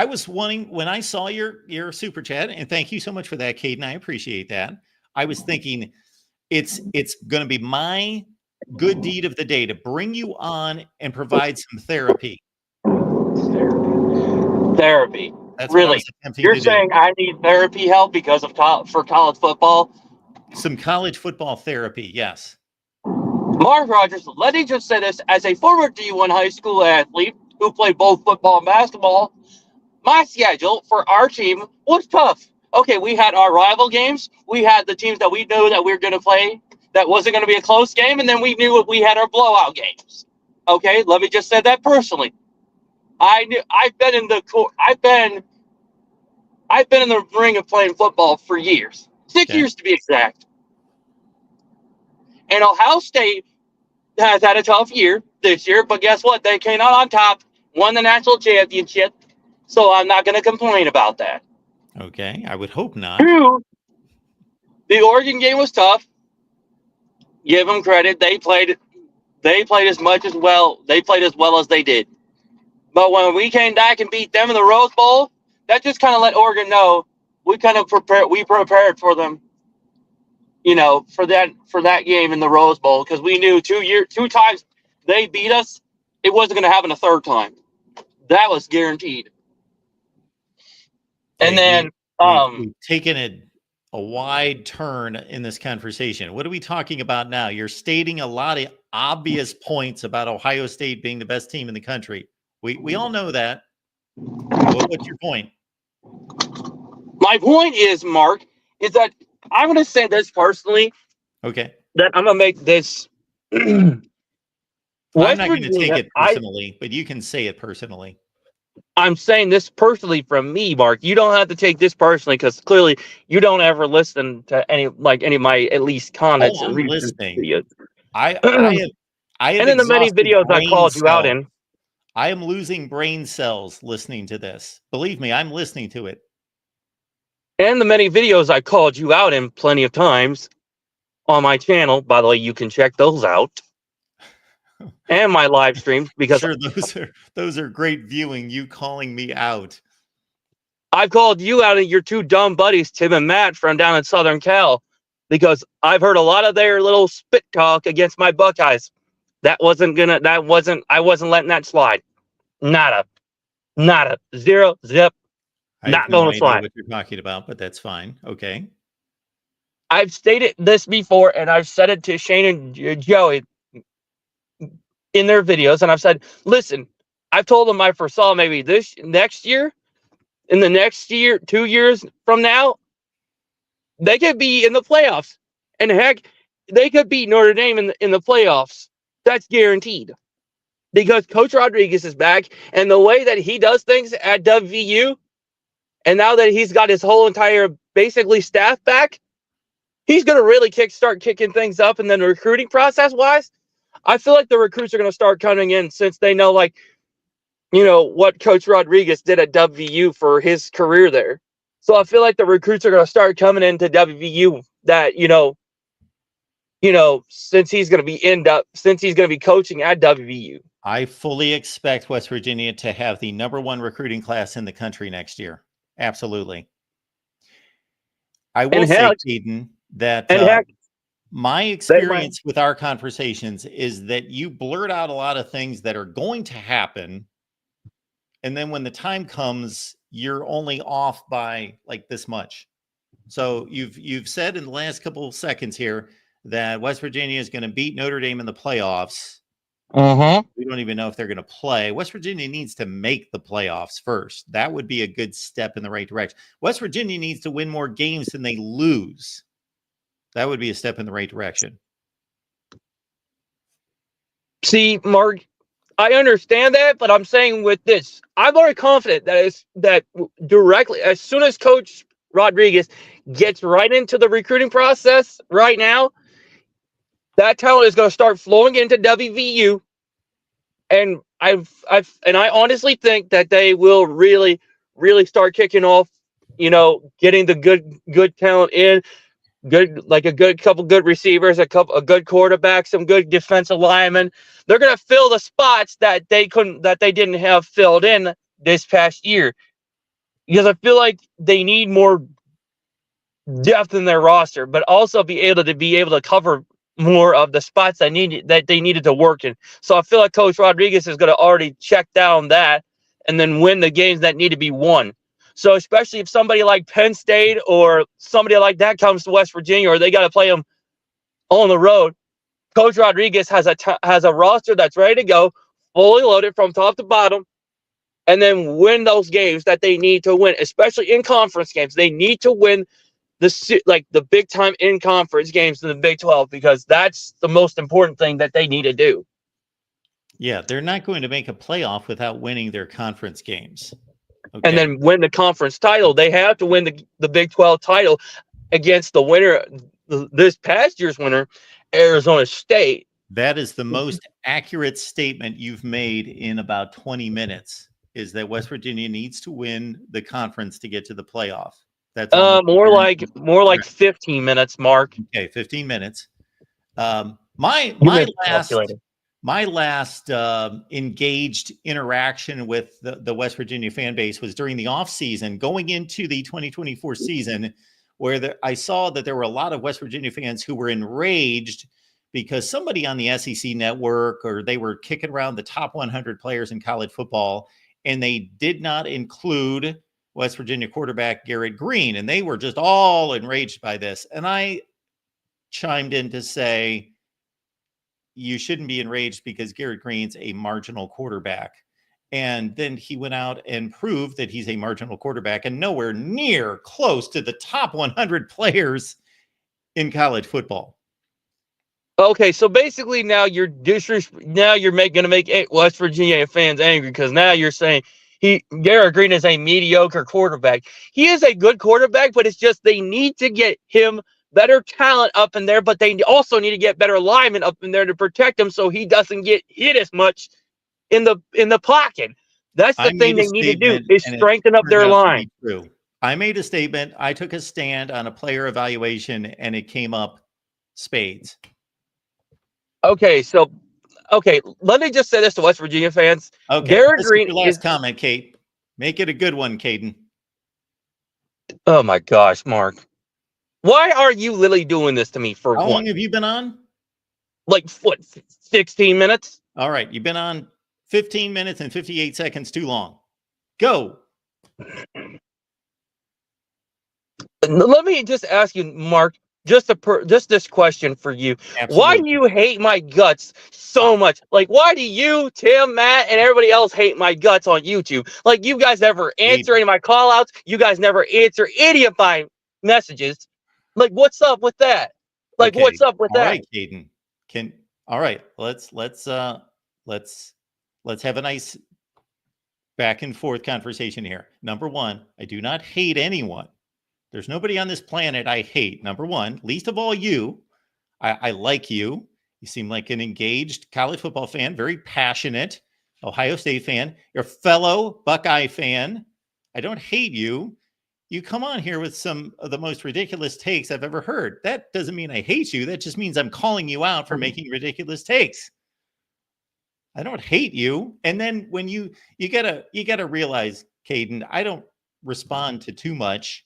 Speaker 1: was wanting, when I saw your super chat, and thank you so much for that, Caden. I appreciate that. I was thinking it's going to be my good deed of the day to bring you on and provide some therapy.
Speaker 2: Therapy.
Speaker 1: That's
Speaker 2: really? You're saying I need therapy help because of for college football?
Speaker 1: Some college football therapy, yes.
Speaker 2: Mark Rogers, let me just say this. As a former D1 high school athlete who played both football and basketball, my schedule for our team was tough. Okay, we had our rival games. We had the teams that we knew that we were going to play that wasn't going to be a close game, and then we knew we had our blowout games. Okay, let me just say that personally. I've been in the ring of playing football for years. 6 years to be exact. And Ohio State has had a tough year this year, but guess what? They came out on top, won the national championship, so I'm not going to complain about that.
Speaker 1: Okay, I would hope not.
Speaker 2: 2, the Oregon game was tough. Give them credit. They played as well as they did. But when we came back and beat them in the Rose Bowl, that just kind of let Oregon know we prepared for them, for that game in the Rose Bowl, because we knew 2 times they beat us, it wasn't going to happen a third time. That was guaranteed. And then
Speaker 1: we've taken a wide turn in this conversation. What are we talking about now? You're stating a lot of obvious points about Ohio State being the best team in the country. We all know that. What's your point?
Speaker 2: My point is, Mark, is that I'm going to say this personally.
Speaker 1: Okay.
Speaker 2: That I'm going to make this.
Speaker 1: I'm not going to take it personally, but you can say it personally.
Speaker 2: I'm saying this personally from me, Mark. You don't have to take this personally, because clearly you don't ever listen to any of my at least comments and
Speaker 1: listening.
Speaker 2: Videos.
Speaker 1: I have
Speaker 2: and in the many videos I called you out in.
Speaker 1: I am losing brain cells listening to this. Believe me, I'm listening to it.
Speaker 2: And the many videos I called you out in plenty of times on my channel. By the way, you can check those out. And my live stream, because
Speaker 1: sure, those are great viewing, you calling me out.
Speaker 2: I've called you out and your 2 dumb buddies, Tim and Matt, from down in Southern Cal, because I've heard a lot of their little spit talk against my Buckeyes. I wasn't letting that slide. Nada. 0, zip. Not going to slide.
Speaker 1: What you're talking about, but that's fine. Okay.
Speaker 2: I've stated this before, and I've said it to Shane and Joey in their videos, and I've said, listen, I've told them I foresaw maybe this next year, in the next year, 2 years from now, they could be in the playoffs. And heck, they could beat Notre Dame in the playoffs. That's guaranteed. Because Coach Rodriguez is back, and the way that he does things at WVU, and now that he's got his whole entire basically staff back, he's going to really start kicking things up. And then recruiting process wise, I feel like the recruits are going to start coming in since they know, like, you know, what Coach Rodriguez did at WVU for his career there. So I feel like the recruits are going to start coming into WVU that, since he's going to be coaching at WVU.
Speaker 1: I fully expect West Virginia to have the #1 recruiting class in the country next year. Absolutely. I will say, Caden, that my experience with our conversations is that you blurt out a lot of things that are going to happen. And then when the time comes, you're only off by like this much. So you've said in the last couple of seconds here that West Virginia is going to beat Notre Dame in the playoffs. We don't even know if they're going to play. West Virginia needs to make the playoffs first. That would be a good step in the right direction. West Virginia needs to win more games than they lose. That would be a step in the right direction.
Speaker 2: See, Mark, I understand that, but I'm saying with this, I'm very confident that directly, as soon as Coach Rodriguez gets right into the recruiting process right now, that talent is going to start flowing into WVU, and I honestly think that they will really, really start kicking off. Getting the good talent in, a couple good receivers, a good quarterback, some good defensive linemen. They're going to fill the spots that they didn't have filled in this past year, because I feel like they need more depth in their roster, but also be able to cover more of the spots that they needed to work in. So I feel like Coach Rodriguez is going to already check down that and then win the games that need to be won. So especially if somebody like Penn State or somebody like that comes to West Virginia, or they got to play them on the road, Coach Rodriguez has a roster that's ready to go, fully loaded from top to bottom, and then win those games that they need to win, especially in conference games. They need to win the big time in conference games in the Big 12, because that's the most important thing that they need to do.
Speaker 1: Yeah, they're not going to make a playoff without winning their conference games. Okay.
Speaker 2: And then win the conference title. They have to win the Big 12 title against the winner, this past year's winner, Arizona State.
Speaker 1: That is the most accurate statement you've made in about 20 minutes, is that West Virginia needs to win the conference to get to the playoff. That's
Speaker 2: more like 15 minutes, Mark.
Speaker 1: Okay, 15 minutes. My last engaged interaction with the West Virginia fan base was during the offseason, going into the 2024 season, where I saw that there were a lot of West Virginia fans who were enraged because somebody on the SEC network, or they were kicking around the top 100 players in college football, and they did not include West Virginia quarterback Garrett Green, and they were just all enraged by this. And I chimed in to say, you shouldn't be enraged because Garrett Green's a marginal quarterback. And then he went out and proved that he's a marginal quarterback and nowhere near close to the top 100 players in college football.
Speaker 2: Okay, so basically now you're going to make West Virginia fans angry, because now you're saying Garrett Green is a mediocre quarterback. He is a good quarterback, but it's just they need to get him better talent up in there, but they also need to get better linemen up in there to protect him so he doesn't get hit as much in the pocket. That's the thing they need to do, is strengthen up their line.
Speaker 1: True. I made a statement. I took a stand on a player evaluation, and it came up spades.
Speaker 2: Okay, let me just say this to West Virginia fans.
Speaker 1: Okay,
Speaker 2: Garrett Green
Speaker 1: last comment, Kate. Make it a good one, Caden.
Speaker 2: Oh my gosh, Mark. Why are you literally doing this to me for
Speaker 1: How long have you been on?
Speaker 2: Like, what, 16 minutes?
Speaker 1: All right, you've been on 15 minutes and 58 seconds too long. Go.
Speaker 2: Let me just ask you, Mark, just this question for you. Absolutely. Why do you hate my guts so much? Like, why do you, Tim, Matt, and everybody else hate my guts on YouTube? Like, you guys never answer any of my call outs. You guys never answer any of my messages. Like, what's up with that? Like,
Speaker 1: Okay.
Speaker 2: what's up with
Speaker 1: All
Speaker 2: that?
Speaker 1: right, Caden. All right. Let's have a nice back and forth conversation here. Number one, I do not hate anyone. There's nobody on this planet I hate. Number one, least of all you. I like you. You seem like an engaged college football fan, very passionate Ohio State fan. You're a fellow Buckeye fan. I don't hate you. You come on here with some of the most ridiculous takes I've ever heard. That doesn't mean I hate you. That just means I'm calling you out for making ridiculous takes. I don't hate you. And then when you gotta realize, Caden, I don't respond to too much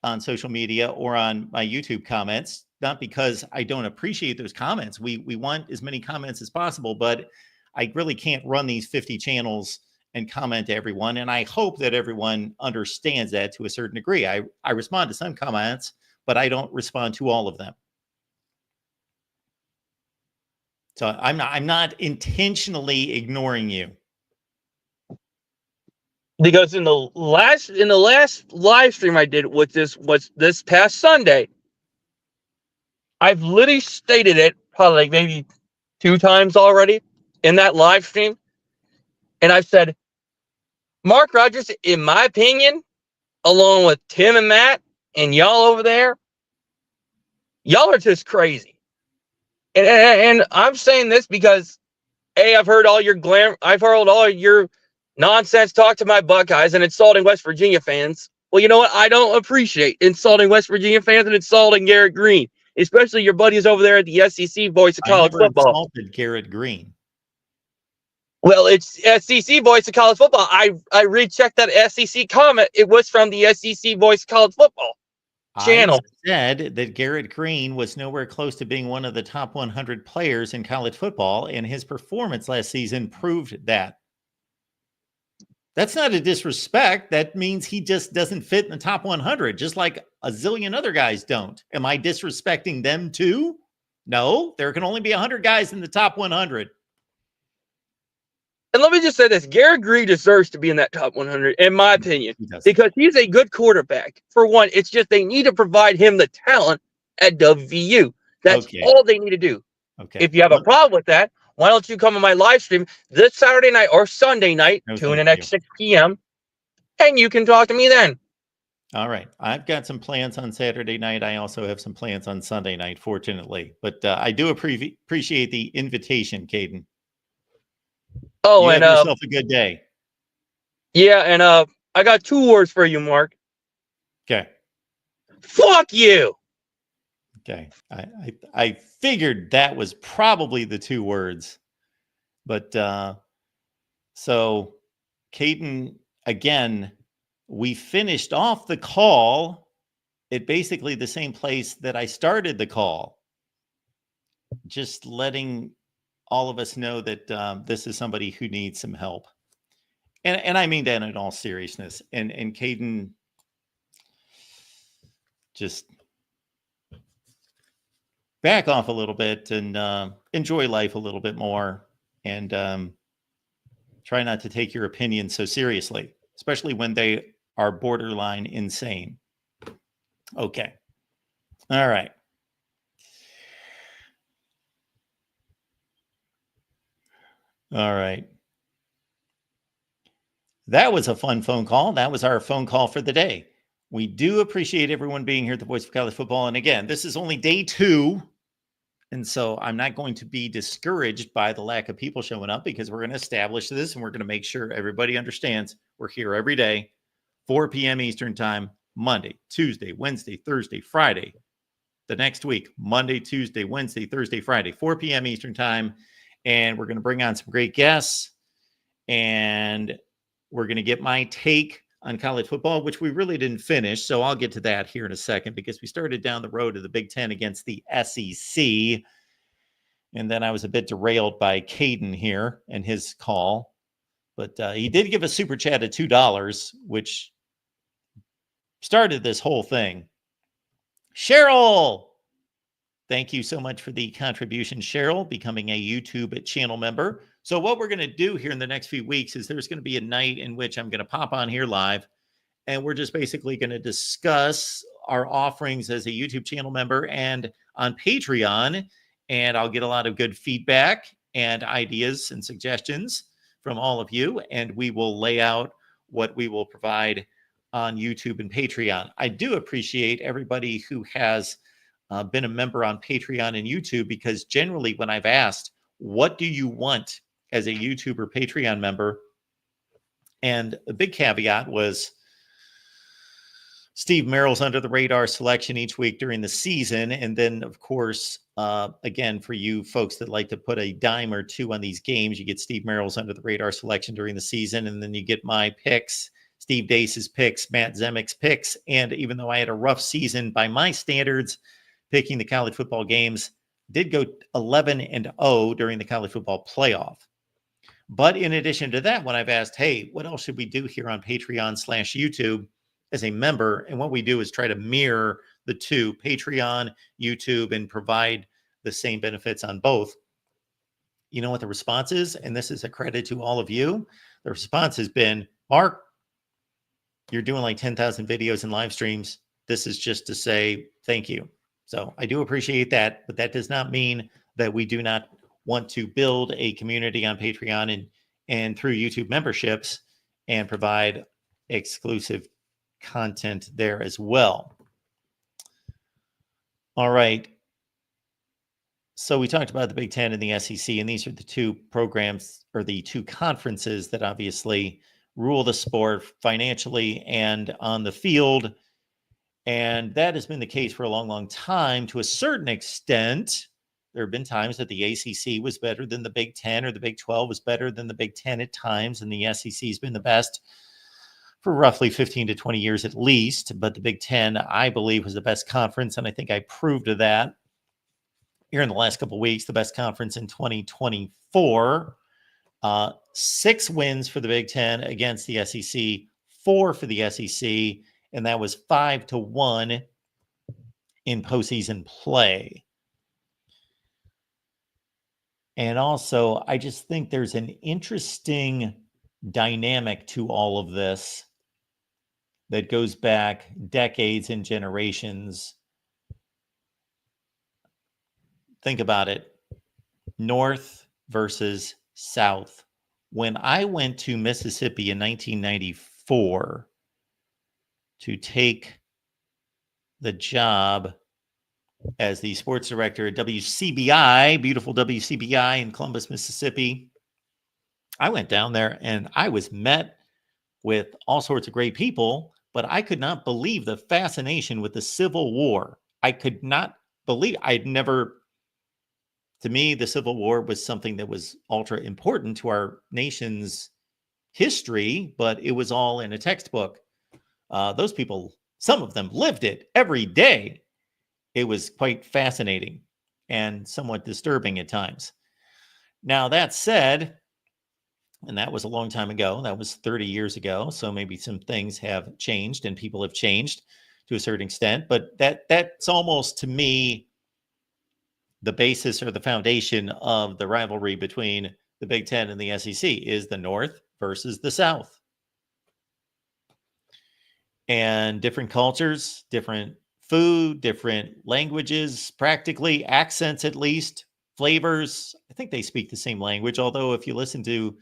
Speaker 1: on social media or on my YouTube comments, not because I don't appreciate those comments. We want as many comments as possible, but I really can't run these 50 channels and comment to everyone. And I hope that everyone understands that to a certain degree. I respond to some comments, but I don't respond to all of them. So I'm not intentionally ignoring you.
Speaker 2: Because in the last live stream I did with this past Sunday, I've literally stated it probably like maybe 2 times already in that live stream. And I've said, Mark Rogers, in my opinion, along with Tim and Matt and y'all over there, y'all are just crazy. And I'm saying this because I've heard all your nonsense talk to my Buckeyes and insulting West Virginia fans. Well, you know what? I don't appreciate insulting West Virginia fans and insulting Garrett Green, especially your buddies over there at the SEC voice of
Speaker 1: I
Speaker 2: college
Speaker 1: never
Speaker 2: football.
Speaker 1: insulted Garrett Green.
Speaker 2: Well, it's SEC voice of college football. I rechecked that SEC comment. It was from the SEC voice of college football channel.
Speaker 1: I said that Garrett Green was nowhere close to being one of the top 100 players in college football, and his performance last season proved that. That's not a disrespect. That means he just doesn't fit in the top 100, just like a zillion other guys don't. Am I disrespecting them too? No, there can only be 100 guys in the top 100.
Speaker 2: And let me just say this. Garrett Green deserves to be in that top 100, in my opinion, because he's a good quarterback. For one, it's just they need to provide him the talent at WVU. That's all they need to do.
Speaker 1: Okay.
Speaker 2: If you have a problem with that, why don't you come on my live stream this Saturday night or Sunday night, tune in at 6 p.m., and you can talk to me then.
Speaker 1: All right. I've got some plans on Saturday night. I also have some plans on Sunday night, fortunately. But I do appreciate the invitation, Caden.
Speaker 2: Oh,
Speaker 1: you
Speaker 2: and
Speaker 1: have yourself a good day.
Speaker 2: Yeah, and I got 2 words for you, Mark.
Speaker 1: Okay.
Speaker 2: Fuck you.
Speaker 1: Okay. I figured that was probably the 2 words. But so Caden, again, we finished off the call at basically the same place that I started the call. Just letting all of us know that this is somebody who needs some help. And I mean that in all seriousness. And Caden, just back off a little bit and enjoy life a little bit more, and try not to take your opinions so seriously, especially when they are borderline insane. Okay. All right. All right. That was a fun phone call. That was our phone call for the day. We do appreciate everyone being here at the Voice of College Football. And again, this is only day 2. And so I'm not going to be discouraged by the lack of people showing up, because we're going to establish this and we're going to make sure everybody understands we're here every day, 4 p.m. Eastern time, Monday, Tuesday, Wednesday, Thursday, Friday. The next week, Monday, Tuesday, Wednesday, Thursday, Friday, 4 p.m. Eastern time. And we're going to bring on some great guests. And we're going to get my take on college football, which we really didn't finish. So I'll get to that here in a second, because we started down the road to the Big Ten against the SEC. And then I was a bit derailed by Caden here and his call. But he did give a super chat at $2, which started this whole thing. Cheryl, thank you so much for the contribution, Cheryl, becoming a YouTube channel member. So what we're going to do here in the next few weeks is there's going to be a night in which I'm going to pop on here live, and we're just basically going to discuss our offerings as a YouTube channel member. And on Patreon, and I'll get a lot of good feedback and ideas and suggestions from all of you, and we will lay out what we will provide on YouTube and Patreon. I do appreciate everybody who has been a member on Patreon and YouTube, because generally when I've asked, what do you want as a YouTube or Patreon member? And a big caveat was Steve Merrill's under the radar selection each week during the season. And then, of course, again, for you folks that like to put a dime or two on these games, you get Steve Merrill's under the radar selection during the season. And then you get my picks, Steve Dace's picks, Matt Zemick's picks. And even though I had a rough season by my standards, picking the college football games, did go 11-0 during the college football playoff. But in addition to that, when I've asked, hey, what else should we do here on Patreon/YouTube as a member? And what we do is try to mirror the two, Patreon, YouTube, and provide the same benefits on both. You know what the response is? And this is a credit to all of you. The response has been, Mark, you're doing like 10,000 videos and live streams. This is just to say thank you. So I do appreciate that, but that does not mean that we do not want to build a community on Patreon and through YouTube memberships and provide exclusive content there as well. All right. So we talked about the Big Ten and the SEC, and these are the two programs or the two conferences that obviously rule the sport financially and on the field. And that has been the case for a long, long time. To a certain extent, there have been times that the ACC was better than the Big Ten, or the Big 12 was better than the Big Ten at times, and the SEC has been the best for roughly 15 to 20 years at least. But the Big Ten, I believe, was the best conference, and I think I proved that here in the last couple of weeks. The best conference in 2024. 6 wins for the Big Ten against the SEC, 4 for the SEC, and that was 5-1 in postseason play. And also, I just think there's an interesting dynamic to all of this that goes back decades and generations. Think about it. North versus South. When I went to Mississippi in 1994 to take the job as the sports director at WCBI, beautiful WCBI in Columbus, Mississippi, I went down there and I was met with all sorts of great people, but I could not believe the fascination with the Civil War. I could not believe, to me, the Civil War was something that was ultra important to our nation's history, but it was all in a textbook. Those people, some of them lived it every day. It was quite fascinating and somewhat disturbing at times. Now, that said, and that was a long time ago, that was 30 years ago, so maybe some things have changed and people have changed to a certain extent, but that's almost, to me, the basis or the foundation of the rivalry between the Big Ten and the SEC is the North versus the South. And different cultures, different food, different languages, practically accents, at least flavors. I think they speak the same language, although if you listen to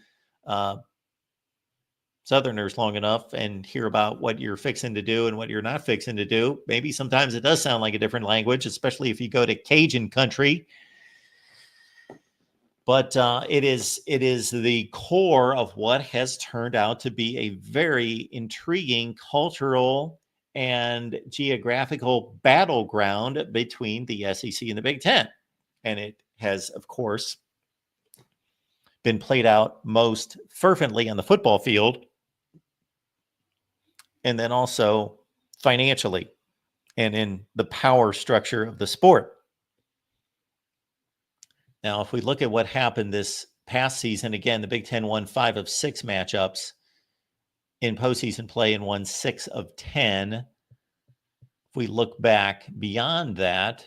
Speaker 1: Southerners long enough and hear about what you're fixing to do and what you're not fixing to do, maybe sometimes it does sound like a different language, especially if you go to Cajun country. But it is the core of what has turned out to be a very intriguing cultural and geographical battleground between the SEC and the Big Ten. And it has, of course, been played out most fervently on the football field, and then also financially and in the power structure of the sport. Now, if we look at what happened this past season, again, the Big Ten won 5 of 6 matchups in postseason play and won 6 of 10. If we look back beyond that,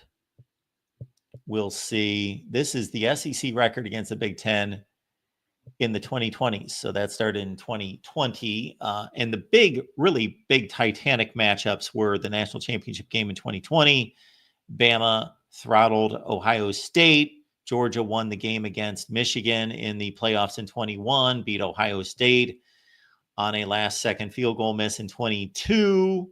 Speaker 1: we'll see this is the SEC record against the Big Ten in the 2020s. So that started in 2020. And the really big Titanic matchups were the national championship game in 2020, Bama throttled Ohio State. Georgia won the game against Michigan in the playoffs in 21, beat Ohio State on a last-second field goal miss in 22.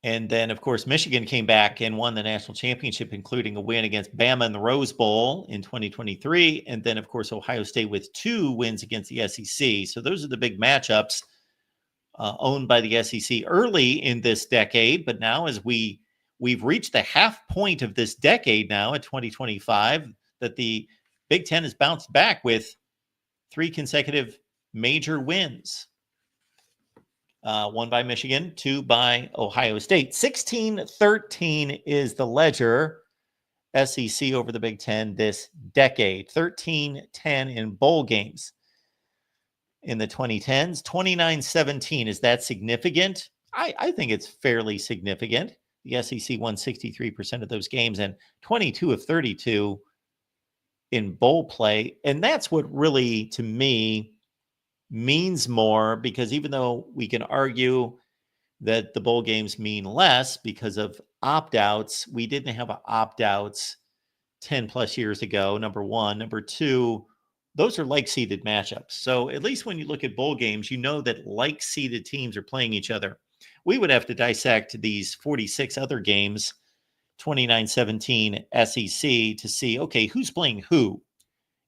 Speaker 1: And then, of course, Michigan came back and won the national championship, including a win against Bama in the Rose Bowl in 2023. And then, of course, Ohio State with 2 wins against the SEC. So those are the big matchups owned by the SEC early in this decade. But now as we've reached the half point of this decade now at 2025, that the Big Ten has bounced back with 3 consecutive major wins. 1 by Michigan, 2 by Ohio State. 16-13 is the ledger SEC over the Big Ten this decade. 13-10 in bowl games in the 2010s. 29-17, is that significant? I think it's fairly significant. The SEC won 63% of those games and 22 of 32 in bowl play. And that's what really, to me, means more, because even though we can argue that the bowl games mean less because of opt-outs, we didn't have opt-outs 10 plus years ago, number one. Number two, those are like-seeded matchups. So at least when you look at bowl games, you know that like-seeded teams are playing each other. We would have to dissect these 46 other games, 29-17 SEC, to see, okay, who's playing who?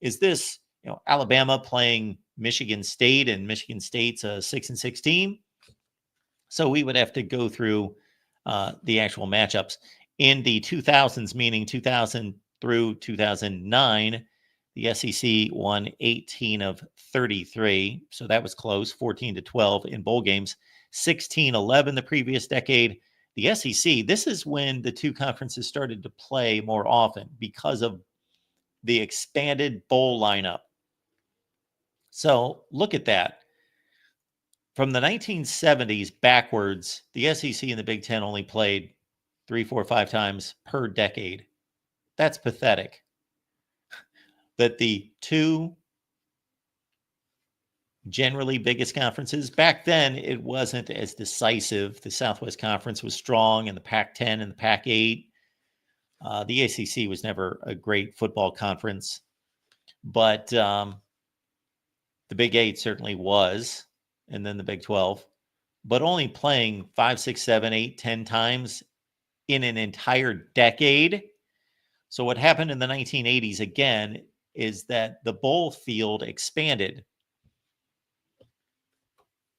Speaker 1: Is this, Alabama playing Michigan State, and Michigan State's a 6-6 team? So we would have to go through the actual matchups. In the 2000s, meaning 2000 through 2009, the SEC won 18 of 33. So that was close, 14-12 in bowl games. 16-11 the previous decade. The SEC, this is when the two conferences started to play more often because of the expanded bowl lineup. So look at that. From the 1970s backwards, the SEC and the Big Ten only played 3, 4, 5 times per decade. That's pathetic. That the two generally biggest conferences, back then it wasn't as decisive. The Southwest Conference was strong, and the Pac-10 and the Pac-8. The ACC was never a great football conference, but the Big 8 certainly was, and then the Big 12, but only playing 5, 6, 7, 8, 10 times in an entire decade. So what happened in the 1980s, again, is that the bowl field expanded.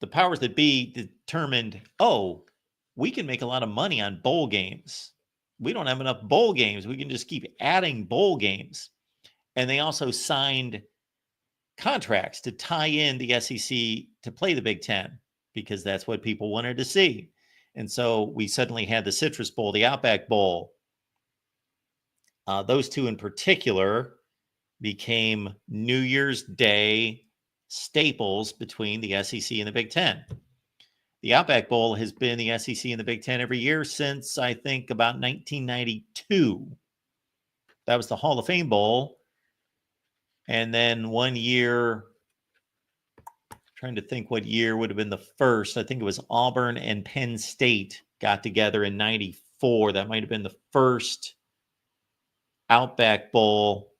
Speaker 1: The powers that be determined, we can make a lot of money on bowl games. We don't have enough bowl games. We can just keep adding bowl games. And they also signed contracts to tie in the SEC to play the Big Ten, because that's what people wanted to see. And so we suddenly had the Citrus Bowl, the Outback Bowl. Those two in particular became New Year's Day staples between the SEC and the Big Ten. The Outback Bowl has been the SEC and the Big Ten every year since, I think, about 1992. That was the Hall of Fame Bowl. And then one year, trying to think what year would have been the first. I think it was Auburn and Penn State got together in 94. That might have been the first Outback Bowl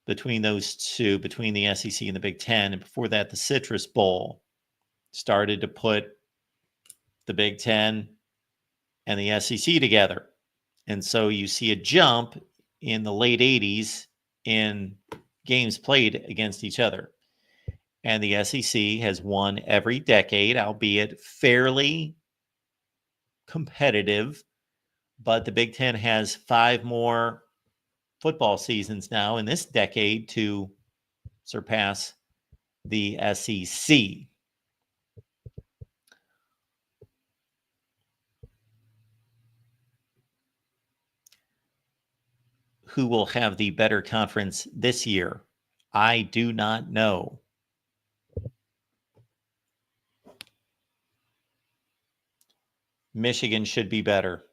Speaker 1: between those two, between the SEC and the Big Ten. And before that, the Citrus Bowl started to put the Big Ten and the SEC together. And so you see a jump in the late 80s in games played against each other. And the SEC has won every decade, albeit fairly competitive. But the Big Ten has 5 more football seasons now in this decade to surpass the SEC. Who will have the better conference this year? I do not know. Michigan should be better.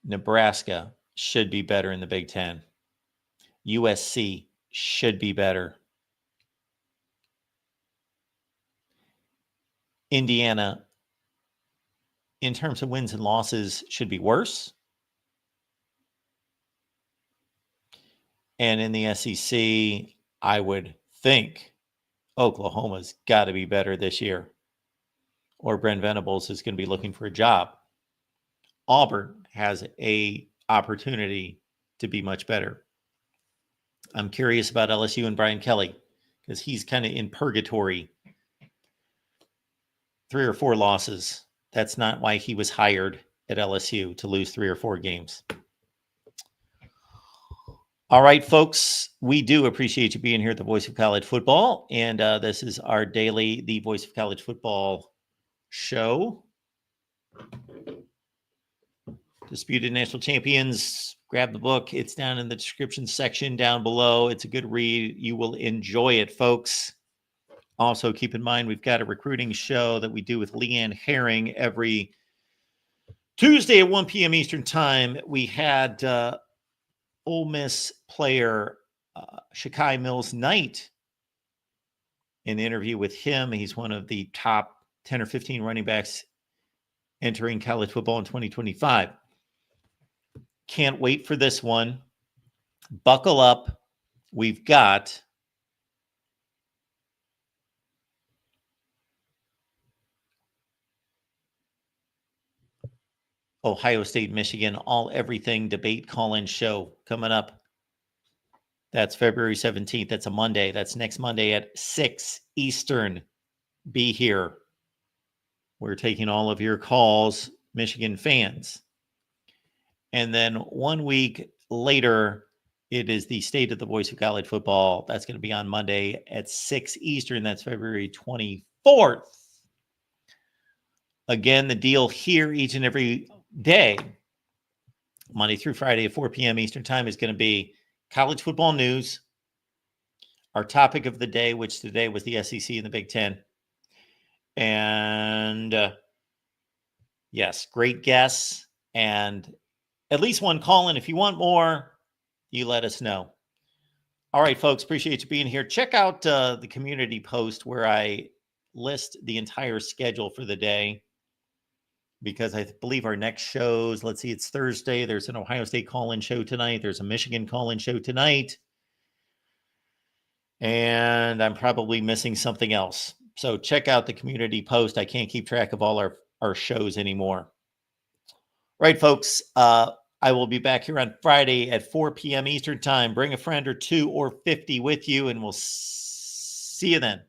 Speaker 1: Nebraska should be better in the Big Ten. USC should be better. Indiana, in terms of wins and losses, should be worse. And in the SEC, I would think Oklahoma's got to be better this year, or Brent Venables is going to be looking for a job. Auburn has a opportunity to be much better. I'm curious about LSU and Brian Kelly because he's kind of in purgatory. 3 or 4 losses. That's not why he was hired at LSU, to lose 3 or 4 games. All right, folks, we do appreciate you being here at the Voice of College Football. And this is our daily The Voice of College Football show. Disputed National Champions. Grab the book. It's down in the description section down below. It's a good read. You will enjoy it, folks. Also, keep in mind, we've got a recruiting show that we do with Leanne Herring every Tuesday at 1 p.m. Eastern Time. We had Ole Miss player Shakai Mills-Knight, an interview with him. He's one of the top 10 or 15 running backs entering college football in 2025. Can't wait for this one. Buckle up. We've got Ohio State, Michigan, all everything debate call-in show coming up. That's February 17th. That's a Monday. That's next Monday at 6 Eastern. Be here. We're taking all of your calls, Michigan fans. And then 1 week later, it is the State of the Voice of College Football. That's going to be on Monday at 6 Eastern. That's February 24th. Again, the deal here each and every day, Monday through Friday at 4 p.m. Eastern Time, is going to be college football news, our topic of the day, which today was the SEC and the Big Ten. And yes, great guests and at least one call in. If you want more, you let us know. All right, folks, appreciate you being here. Check out the community post where I list the entire schedule for the day, because I believe our next shows, let's see, it's Thursday. There's an Ohio State call-in show tonight. There's a Michigan call-in show tonight. And I'm probably missing something else. So check out the community post. I can't keep track of all our shows anymore. Right, folks. I will be back here on Friday at 4 p.m. Eastern Time. Bring a friend or 2 or 50 with you, and we'll see you then.